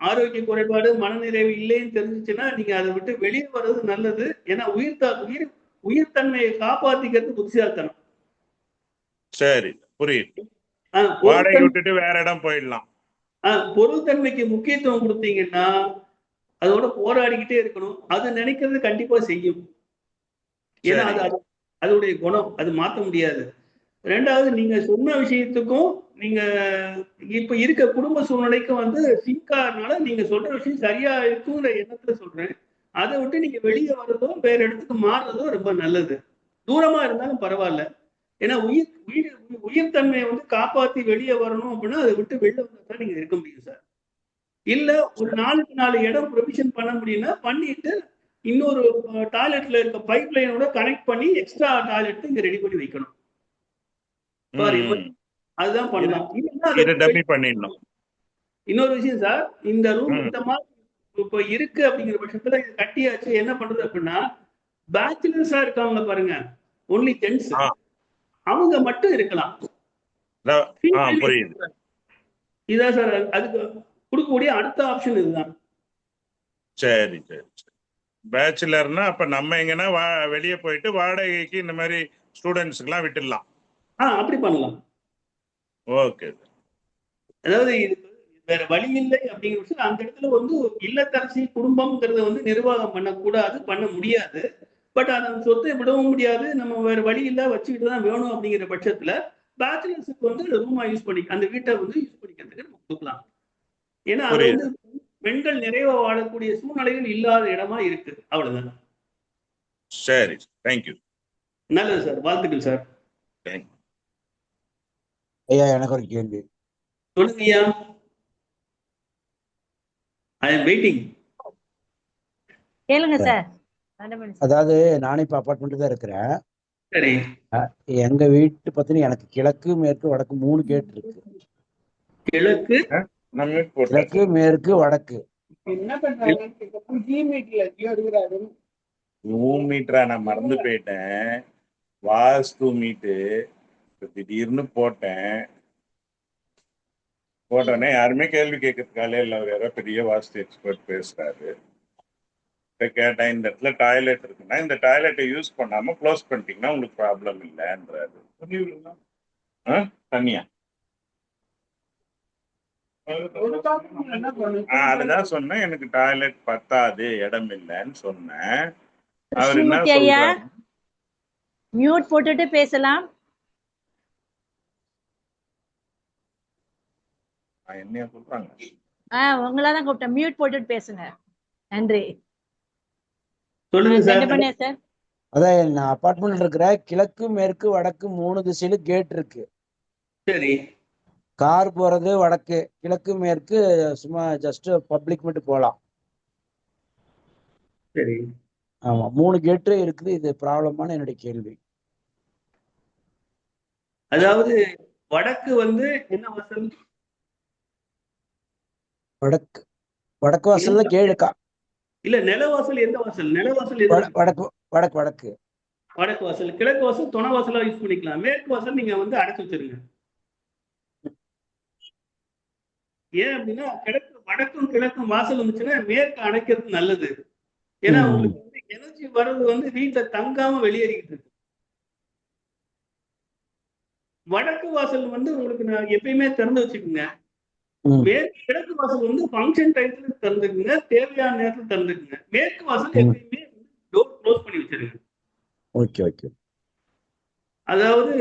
ஆரோக்கிய குறைபாடு, மனநிறைவு இல்லைன்னு தெரிஞ்சிச்சுன்னா நீங்க அதை விட்டு வெளியே வர்றது நல்லது. ஏன்னா உயிர்த்தன்மையை காப்பாத்திக்கிறது புத்திசாலித்தனம். சரி, புரியுது. வாடகை விட்டுட்டு வேற இடம் போயிடலாம். பொருள்தன்மைக்கு முக்கியத்துவம் கொடுத்தீங்கன்னா அதோட போராடிக்கிட்டே இருக்கணும். அது நினைக்கிறது கண்டிப்பா செய்யும். ஏன்னா அது அதோடைய குணம், அது மாற்ற முடியாது. 2வது, நீங்க சொன்ன விஷயத்துக்கும் நீங்க இப்ப இருக்க குடும்ப சூழ்நிலைக்கும் வந்து சிங்கானால நீங்க சொல்ற விஷயம் சரியா இருக்குங்கிற எண்ணத்துல சொல்றேன். அதை விட்டு நீங்க வெளியே வர்றதோ வேற இடத்துக்கு மாறுறதோ ரொம்ப நல்லது. தூரமா இருந்தாலும் பரவாயில்ல. ஏன்னா உயிர்த்தன்மையை வந்து காப்பாத்தி வெளியே வரணும் அப்படின்னா அதை விட்டு வெளியே வந்தா நீங்க இருக்க முடியும் சார். இல்ல ஒரு 4க்கு 4 இடம் ப்ரொவிஷன் பண்ண முடியும்னா பண்ணிட்டு இன்னொரு டாய்லெட்ல இருக்க பைப் லைனோட கனெக்ட் பண்ணி எக்ஸ்ட்ரா டாய்லெட் இங்க ரெடி பண்ணி வைக்கணும். அதுதான் பண்ணலாம். இன்னொரு விஷயம் சார், இந்த ரூம் இந்த மாதிரி இப்ப இருக்கு அப்படிங்கிற பட்சத்துல இது கட்டியாச்சு, என்ன பண்றது அப்படின்னா பேச்சுலர்ஸா இருக்காங்க பாருங்க, ஒன்லி ஜென்ட்ஸ், அவங்க மட்டும் இருக்கலாம். இதான் சார் அதுக்கு கொடுக்கக்கூடிய அடுத்த ஆப்ஷன் இதுதான். சரி சரி சரி. பேச்சுலர்னா அப்ப நம்ம எங்கன்னா வெளியே போயிட்டு வாடகைக்கு இந்த மாதிரி ஸ்டூடெண்ட்ஸ்க்குலாம் விட்டுடலாம். அப்படி பண்ணலாம். ஓகே. அதாவது வேற வழி இல்லை அப்படிங்கிற விஷயம் அந்த இடத்துல வந்து இல்லத்தரசி குடும்பம்ங்கிறத வந்து நிர்வாகம் பண்ணக்கூடாது, பண்ண முடியாது. பட் அந்த சொத்தை விடவும் முடியாது, நம்ம வேற வழி இல்லை வச்சுக்கிட்டு தான் வேணும். அப்படிங்கிற பட்சத்துல பேச்சுலர்ஸுக்கு வந்து ரூமா யூஸ் பண்ணி அந்த வீட்டை வந்து யூஸ் பண்ணிக்கிறதுக்கு நம்ம கொடுக்கலாம். ஏன்னா அது வந்து பெண்கள் நிறைவா வாழக்கூடிய சூழ்நிலைகள் இல்லாத இடமா இருக்கு. அவ்வளவுதான். சரி, தேங்க்யூ. நல்லது சார், வாழ்த்துக்கள் சார். ஐயா எனக்கு ஒரு கேள்வி. சொல்லுங்க ஐயா. I am waiting. கேளுங்க சார். தண்டமணி சார். அதாவது நானும் இப்ப அபார்ட்மெண்ட் தான் இருக்கிறேன். சரி. எங்க வீட்டு பத்தின எனக்கு கிழக்கு மேற்கு வடக்கு 3 கேட் இருக்கு. கிழக்கு கிழக்கு மேற்கு வடக்கு. என்ன பண்றாங்க? ரூம் மீட்டரா நான் மறந்து போயிட்டேன். வாஸ்து மீட்டு திடீர்னு போட்டோன்னே யாருமே கேள்வி கேட்கறதுக்காலே இல்லை. அவர் யாரோ பெரிய வாஸ்து எக்ஸ்பர்ட் பேசுறாரு. கேட்டேன், இந்த இடத்துல டாய்லெட் இருக்குன்னா இந்த டாய்லெட்டை யூஸ் பண்ணாம க்ளோஸ் பண்ணிட்டீங்கன்னா உங்களுக்கு ப்ராப்ளம் இல்லைன்றாரு. தனியா அதுதான் சொன்னேன், எனக்கு டாய்லெட் பத்தாது, இடம் இல்லைன்னு சொன்னேன். அவர் என்ன கிருஷ்ணமூர்த்தி ஐயா, சொல்றாரு? மியூட் போட்டுட்டு பேசலாம். என்னைய சொல்றாங்க? உங்களாதான் கூப்பிட்டேன். மியூட் போட்டுட்டு பேசுங்க. நன்றி. சொல்லுங்க சார். தண்டமணி சார். அதான் நான் அபார்ட்மெண்ட் இருக்கிற கிழக்கு மேற்கு வடக்கு 3 திசையில கேட் இருக்கு. சரி. கார் போறது வடக்கு, கிழக்கு மேற்கு சும்மா ஜஸ்ட் பப்ளிக் மட்டும் போகலாம். சரி. ஆமா, 3 கேட்டு இருக்குது. இது ப்ராப்ளமான என்னுடைய கேள்வி. அதாவது வடக்கு வந்து என்ன வாசல்? வடக்கு வாசல்ல கேளுக்கா? இல்ல, நிலவாசல் எந்த வாசல்? நிலவாசல் வடக்கு வடக்கு வடக்கு வடக்கு வாசல். கிழக்கு வாசல் துணை வாசலா யூஸ் பண்ணிக்கலாம். மேற்கு வாசல் நீங்க வந்து அடைச்சு வச்சிருங்க. ஏன் அப்படின்னா வடக்கும் கிழக்கும் வாசல் இருந்துச்சுன்னா மேற்கு அடைக்கிறது நல்லது. ஏன்னா உங்களுக்கு வந்து எனர்ஜி வர்றது வந்து வீட்டுல தங்காம வெளியேறிக்கிட்டு இருக்கு. வடக்கு வாசல் வந்து உங்களுக்கு நான் எப்பயுமே திறந்து வச்சுக்கோங்க. கிழக்கு வாசல் வந்து ஃபங்க்ஷன் டைத்துல திறந்துக்குங்க, தேவையான நேரத்துல திறந்துக்குங்க. மேற்கு வாசல் எப்பயுமே டோர் க்ளோஸ் பண்ணி வச்சிருங்க. Okay okay. அதாவது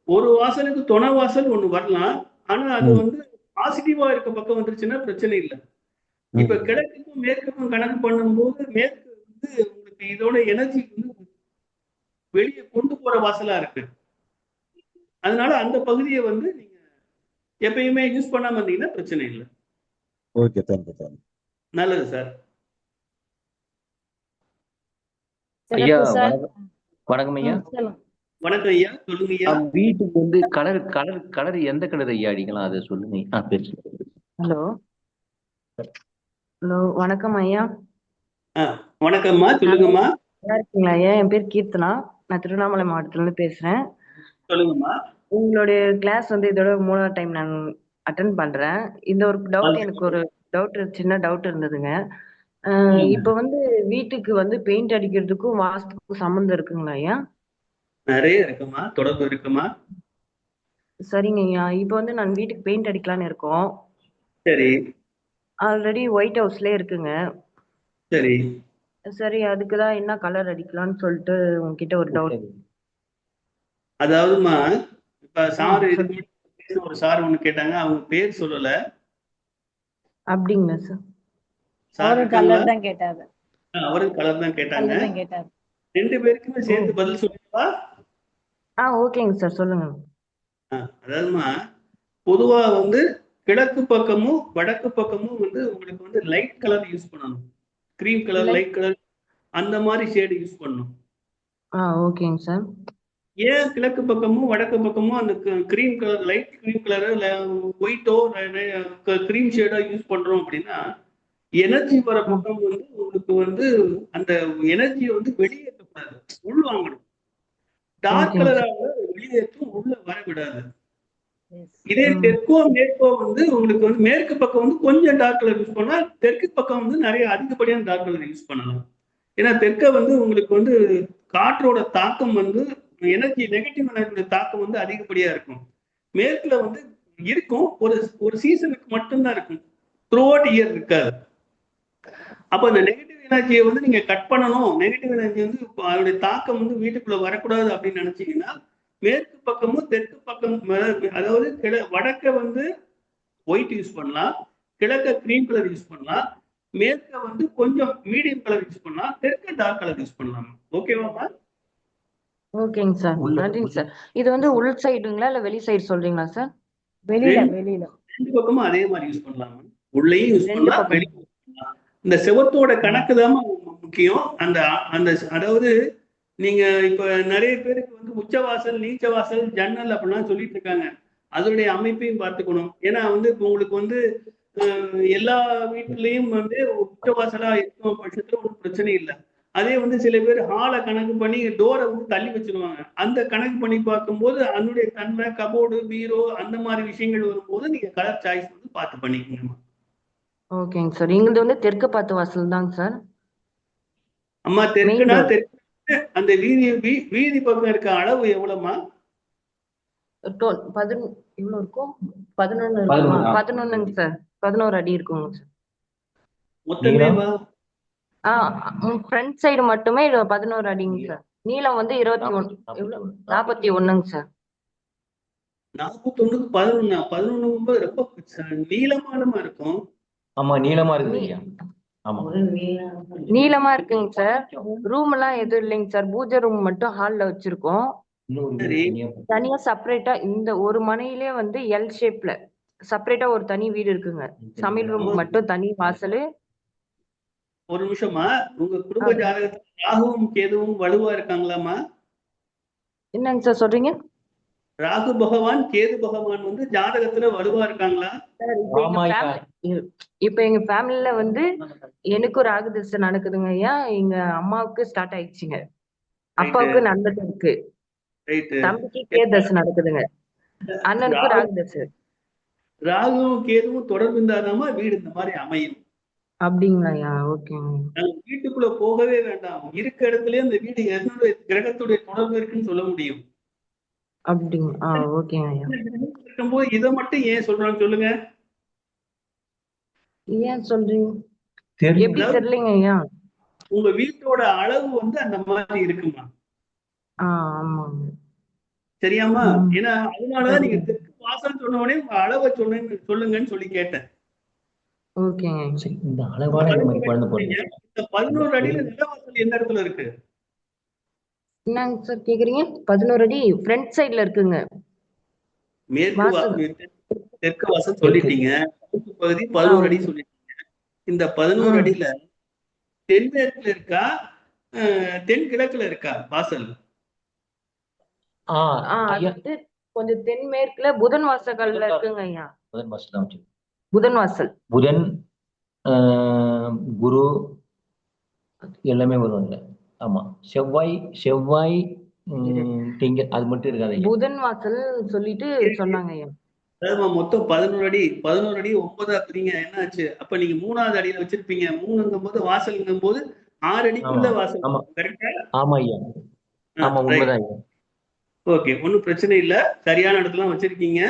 ஒரு வாசலுக்கு துணை வாசல் ஒண்ணு வரலாம். ஆனா அது வந்து பாசிட்டிவா இருக்க பக்கம் வந்துருச்சுன்னா பிரச்சனை இல்லை. இப்ப கிழக்குக்கும் மேற்குக்கும் கணக்கு பண்ணும்போது மேற்கு வந்து உங்களுக்கு இதோட எனர்ஜி வந்து வெளியே கொண்டு போற வாசலா இருக்கு. அதனால அந்த பகுதியை வந்து நீங்க எப்பயுமே யூஸ் பண்ணாம இருந்தீங்கன்னா பிரச்சனை இல்லை. Okay, thank you. நல்லது சார். ஐயா வணக்கம் ஐயா. வணக்கம் ஐயா, சொல்லுங்க ஐயா. வீட்டுக்கு வந்து கலர் எந்த கலர் ஐயா அடிக்கலாம், அதை சொல்லுங்க. ஹலோ வணக்கம் ஐயா. வணக்கம்மா, சொல்லுங்கம்மா. நல்லா இருக்கீங்களா ஐயா? என் பேர் கீர்த்தனா, நான் திருவண்ணாமலை மாவட்டத்துல இருந்து பேசுறேன். சொல்லுங்கம்மா. உங்களுடைய கிளாஸ் வந்து இதோட 3ஆவது டைம் நான் அட்டென்ட் பண்றேன். இந்த ஒரு டவுட், எனக்கு ஒரு சின்ன டவுட் இருந்ததுங்க. இப்ப வந்து வீட்டுக்கு வந்து பெயிண்ட் அடிக்கிறதுக்கும் வாஸ்துக்கும் சம்பந்தம் இருக்குங்களா ஐயா? நிறைய இருக்குமா, தொடர்பு இருக்குமா. சரிங்க ஐயா. இப்ப வந்து நான் வீட்டுக்கு பெயிண்ட் அடிக்கலான்னு இருக்கோம். சரி. ஆல்ரெடி ஒயிட் ஹவுஸ்ல இருக்குங்க. சரி. சரி, அதுக்குதான் என்ன கலர் அடிக்கலாம்னு சொல்லிட்டு உங்ககிட்ட ஒரு டவுட். அதாவதுமா, இப்ப சார் ஒரு சார் ஒண்ணு கேட்டாங்க, அவங்க பேர் சொல்லல. அப்படிங்களா சார்? அவரும் கலர் தான் கேட்டாங்க. அவரும் கலர் தான் கேட்டாங்க. 2 பேருக்குமே சேர்த்து பதில் சொல்லுவா. ஓகேங்க சார், சொல்லுங்க. அதாவதுமா, பொதுவா வந்து கிழக்கு பக்கமும் வடக்கு பக்கமும் வந்து உங்களுக்கு வந்து லைட் கலர் யூஸ் பண்ணணும். கிரீம் கலர், லைட் கலர், அந்த மாதிரி ஷேடு யூஸ் பண்ணணும். ஓகேங்க சார். ஏன் கிழக்கு பக்கமும் வடக்கு பக்கமும் அந்த cream colour, light cream colour, ஒயிட்டோ கிரீம் ஷேடோ யூஸ் பண்றோம் அப்படின்னா, எனர்ஜி வர பக்கம் வந்து உங்களுக்கு வந்து அந்த எனர்ஜியை வந்து வெளியேற்றக்கூடாது, உள்வாங்கணும். டார்க் கலராக வெளியேற்றும், உள்ள வர விடாது. இதே தெற்கோ மேற்கோ வந்து உங்களுக்கு வந்து மேற்கு பக்கம் வந்து கொஞ்சம் டார்க் கலர் யூஸ் பண்ணா, தெற்கு பக்கம் வந்து நிறைய அதிகப்படியான டார்க் கலர் யூஸ் பண்ணலாம். ஏன்னா தெற்க வந்து உங்களுக்கு வந்து காற்றோட தாக்கம் வந்து எனர்ஜி, நெகட்டிவ் எனர்ஜியோட தாக்கம் வந்து அதிகப்படியா இருக்கும். மேற்குல வந்து இருக்கும், ஒரு சீசனுக்கு மட்டும்தான் இருக்கும், த்ரூ அவுட் இயர் இருக்காது. அப்ப அந்த நெகட்டிவ் எனர்ஜியை வந்து நீங்க கட் பண்ணணும், நெகட்டிவ் எனர்ஜி வந்து அதோடைய தாக்கம் வந்து வீட்டுக்குள்ள வரக்கூடாது அப்படின்னு நினைச்சீங்கன்னா, மேற்கு பக்கமும் தெற்கு பக்கம், அதாவது வடக்க வந்து ஒயிட் யூஸ் பண்ணலாம், கிழக்க கிரீம் கலர் யூஸ் பண்ணலாம், மேற்க வந்து கொஞ்சம் மீடியம் கலர் யூஸ் பண்ணலாம், தெற்க டார்க் கலர் யூஸ் பண்ணலாம். ஓகேவாமா? ஓகேங்க சார், நன்றிங்க சார். இது வந்து உள் சைடுங்களா இல்ல வெளி சைடு சொல்றீங்களா சார்? வெளியில 2 பக்கமும் அதே மாதிரி யூஸ் பண்ணலாம். உள்ளேயும் யூஸ் பண்ணலாம், வெளியும் யூஸ் பண்ணலாம். இந்த செவத்தோட கணக்கு தான் முக்கியம். அந்த அந்த அதாவது நீங்க இப்ப நிறைய பேருக்கு வந்து உச்சவாசல், நீச்சவாசல், ஜன்னல் அப்படிலாம் சொல்லிட்டு இருக்காங்க. அதனுடைய அமைப்பையும் பார்த்துக்கணும். ஏன்னா வந்து இப்போ உங்களுக்கு வந்து எல்லா வீட்டுலயும் வந்து உச்சவாசலா இருக்கும் பட்சத்துல ஒன்றும் பிரச்சனை இல்லை. அதே வந்து சில பேர் ஹாலை கணக்கு பண்ணி டோரை வந்து தள்ளி வச்சிருவாங்க. அந்த கணக்கு பண்ணி பார்க்கும்போது அதனுடைய தன்மை, கபோர்டு, பீரோ அந்த மாதிரி விஷயங்கள் வரும்போது நீங்க கலர் சாய்ஸ் வந்து பார்த்து பண்ணிக்கணும். ஓகேங்க சார். எங்களுது வந்து தெற்கு பார்த்த வாசல் தாங்க சார். அம்மா தெற்குனா தெற்கு அந்த வீதி பக்கம் இருக்க அளவு எவ்வளவுமா? எவ்வளவு இருக்கும்? 11 இருக்குமா? 11ங்க சார். 11 அடி இருக்குங்க சார். மொத்தமேவா? ஃப்ரண்ட் சைடு மட்டுமே 11 அடிங்க சார். நீளம் வந்து 21 எவ்வளவு? 41ங்க சார். 41க்கு 11 11 ரொம்ப நீளமானமா இருக்கும். ஆமா, நீளமா இருக்குது ஐயா. ஆமா, நீளமா இருக்குங்க சார். ரூம் எல்லாம் எதுவும் இல்லைங்க சார். பூஜை ரூம் மட்டும் ஹால்ல வச்சிருக்கோம். தனியா செப்பரேட்டா இந்த ஒரு மனையிலே வந்து எல் ஷேப்ல செப்பரேட்டா ஒரு தனி வீடு இருக்குங்க. சமையல் ரூம் மட்டும் தனி வாசல். ஒரு நிமிஷமா, உங்க குடும்ப ஜாதகத்துல ராகுவும் கேதுவும் வலுவா இருக்காங்களாமா? என்னங்க சார் சொல்றீங்க? ராகு பகவான், கேது பகவான் வந்து ஜாதகத்துல வலுவா இருக்காங்களா? இப்ப எங்க ஃபேமிலில வந்து எனக்கும் ராகு திசை நடக்குதுங்க ஐயா. எங்க அம்மாவுக்கு ஸ்டார்ட் ஆயிடுச்சுங்க. அப்பாவுக்கு நல்லது இருக்கு. தம்பிக்கு கேது தசை நடக்குதுங்க. அண்ணனுக்கு ராகு தசை. ராகுவும் கேதுவும் தொடர்பு இருந்தாதாமா வீடு இந்த மாதிரி அமையும். அப்படிங்களா ஐயா? ஓகேங்க. வீட்டுக்குள்ள போகவே வேண்டாம். இருக்க இடத்துல இந்த வீடு என்னுடைய கிரகத்துடைய தொடர்பு இருக்குன்னு சொல்ல முடியும். அப்படிங்க. ஓகேங்க ஐயா. இருக்கும்போது இதை மட்டும் ஏன் சொல்றான்னு சொல்லுங்க. ஏன் சொல்றீங்க? எப்படி தெரியலங்க ஐயா. உங்க வீட்டோட அளவு வந்து அந்த மாதிரி இருக்குமா? ஆமாங்க. சரியாமா? ஏன்னா அதனாலதான் நீங்க தெற்கு வாசல் சொன்ன உடனே உங்க அளவை சொல்லுங்கன்னு சொல்லி கேட்டேன். ஓகேங்க. இந்த அளவான இந்த 11 அடியில நிலவாசல் எந்த இடத்துல இருக்கு? என்னங்க சார் கேக்குறீங்க? 11 அடி ஃப்ரண்ட் சைடுல இருக்குங்க. தெற்கு வாசல் சொல்லிட்டீங்க. பகுதி 11 அடி சொல்லிட்டீங்க. இந்த 11 அடியில தென்மேற்குல இருக்கா, தென்கிழக்குல இருக்கா வாசல்? கொஞ்சம் தென்மேற்குல புதன் வாசல்ல இருக்குங்க ஐயா. புதன் வாசல். புதன் வாசல். புதன், குரு எல்லாமே வருவாங்க. ஆமா, செவ்வாய் திங்கள் அது மட்டும் இருக்காது. புதன் வாசல் சொல்லிட்டு சொன்னாங்க ஐயா. மொத்தம் 11 அடி 9 பிரிங்க. என்னாச்சு? அப்ப நீங்க 3வது அடியில வச்சிருப்பீங்க. 3ங்கும் போது வாசல்ங்கும் போது 6 அடிக்குள்ள வாசல். ஆமா ஐயா. ஆமா, உண்மைதான் ஐயா. ஓகே, ஒன்னும் பிரச்சனை இல்ல. சரியான இடத்துல வச்சிருக்கீங்க.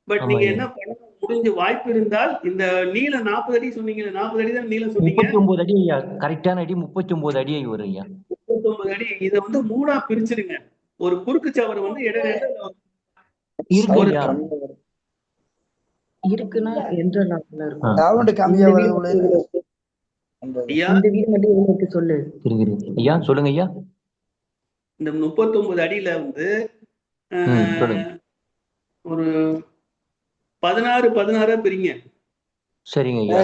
பட் நீங்க என்ன பண்ண முடிஞ்ச வாய்ப்பு இருந்தால் இந்த நீளம் 40 அடி சொன்னீங்க. 40 அடி தான் நீளம் சொன்னீங்க. 39 அடி ஐயா. கரெக்டான அடி 39 அடி வரும் ஐயா. 39 அடி. இதை வந்து 3ஆ பிரிச்சிருங்க. ஒரு குறுக்கு சவர் வந்து இடையில இருக்குன்னா எந்த லாப்ல இருக்கும்? டாவண்ட் கம்மியா வருது. ஐயா இந்த வீடு மட்டும் உங்களுக்கு சொல்லு. ஐயா சொல்லுங்க ஐயா. இந்த 39 அடியில வந்து ஒரு 16 பிரிங்க. சரிங்க ஐயா.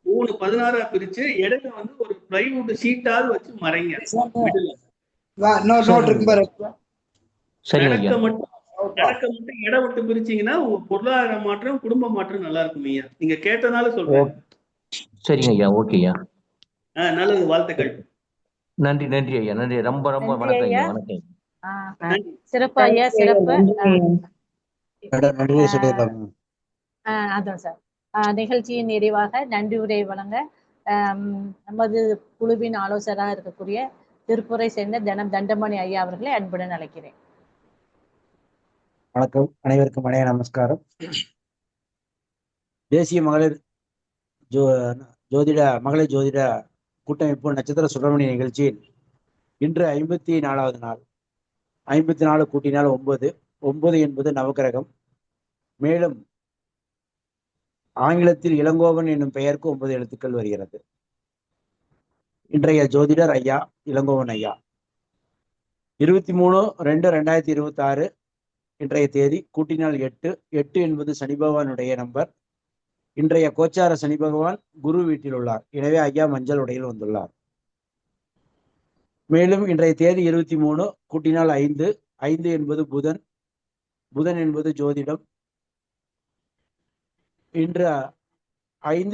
3 16 பிரிச்சு இடையில வந்து ஒரு பிளைவுட் ஷீட்டாவது வச்சு மறைங்க. சரிங்க ஐயா. மட்டும் இடம் விட்டு பிரிச்சீங்கன்னா உங்க பொருளாதார மாற்றம், குடும்ப மாற்றம் நல்லா இருக்கும் ஐயா. நீங்க கேட்டனால சொல்றேன். சரிங்க ஐயா. ஓகே ஐயா. நல்லது, வாழ்த்துக்கள். நன்றி ஐயா. நன்றி. ரொம்ப வணக்கம் ஐயா. வணக்கம். சிறப்பு ஐயா, சிறப்பு. அதான் சார், நிகழ்ச்சியின் நிறைவாக நன்றி உரை வழங்க நமது குழுவின் ஆலோசகராக இருக்கக்கூடிய திருப்பூரை சேர்ந்த தண்டமணி ஐயா அவர்களை அன்புடன் அழைக்கிறேன். வணக்கம், அனைவருக்கும் மனைய நமஸ்காரம். தேசிய மகளிர் ஜோதிட கூட்டமைப்பு நட்சத்திர சுப்பிரமணிய நிகழ்ச்சியில் இன்று 54வது நாள். 54 கூட்டினால் 9 என்பது நவக்கிரகம். மேலும் ஆங்கிலத்தில் இளங்கோவன் என்னும் பெயருக்கு 9 எழுத்துக்கள் வருகிறது. இன்றைய ஜோதிடர் ஐயா இளங்கோவன் ஐயா. 23/2/2026 இன்றைய தேதி. கூட்டினால் 8 என்பது சனி பகவானுடைய நம்பர். இன்றைய கோச்சார சனி பகவான் குரு வீட்டில் உள்ளார். எனவே ஐயா மஞ்சள் உடையில் வந்துள்ளார். மேலும் இன்றைய தேதி 23, கூட்டினால் 5. 5 என்பது புதன். புதன் என்பது ஜோதிடம். இன்று 5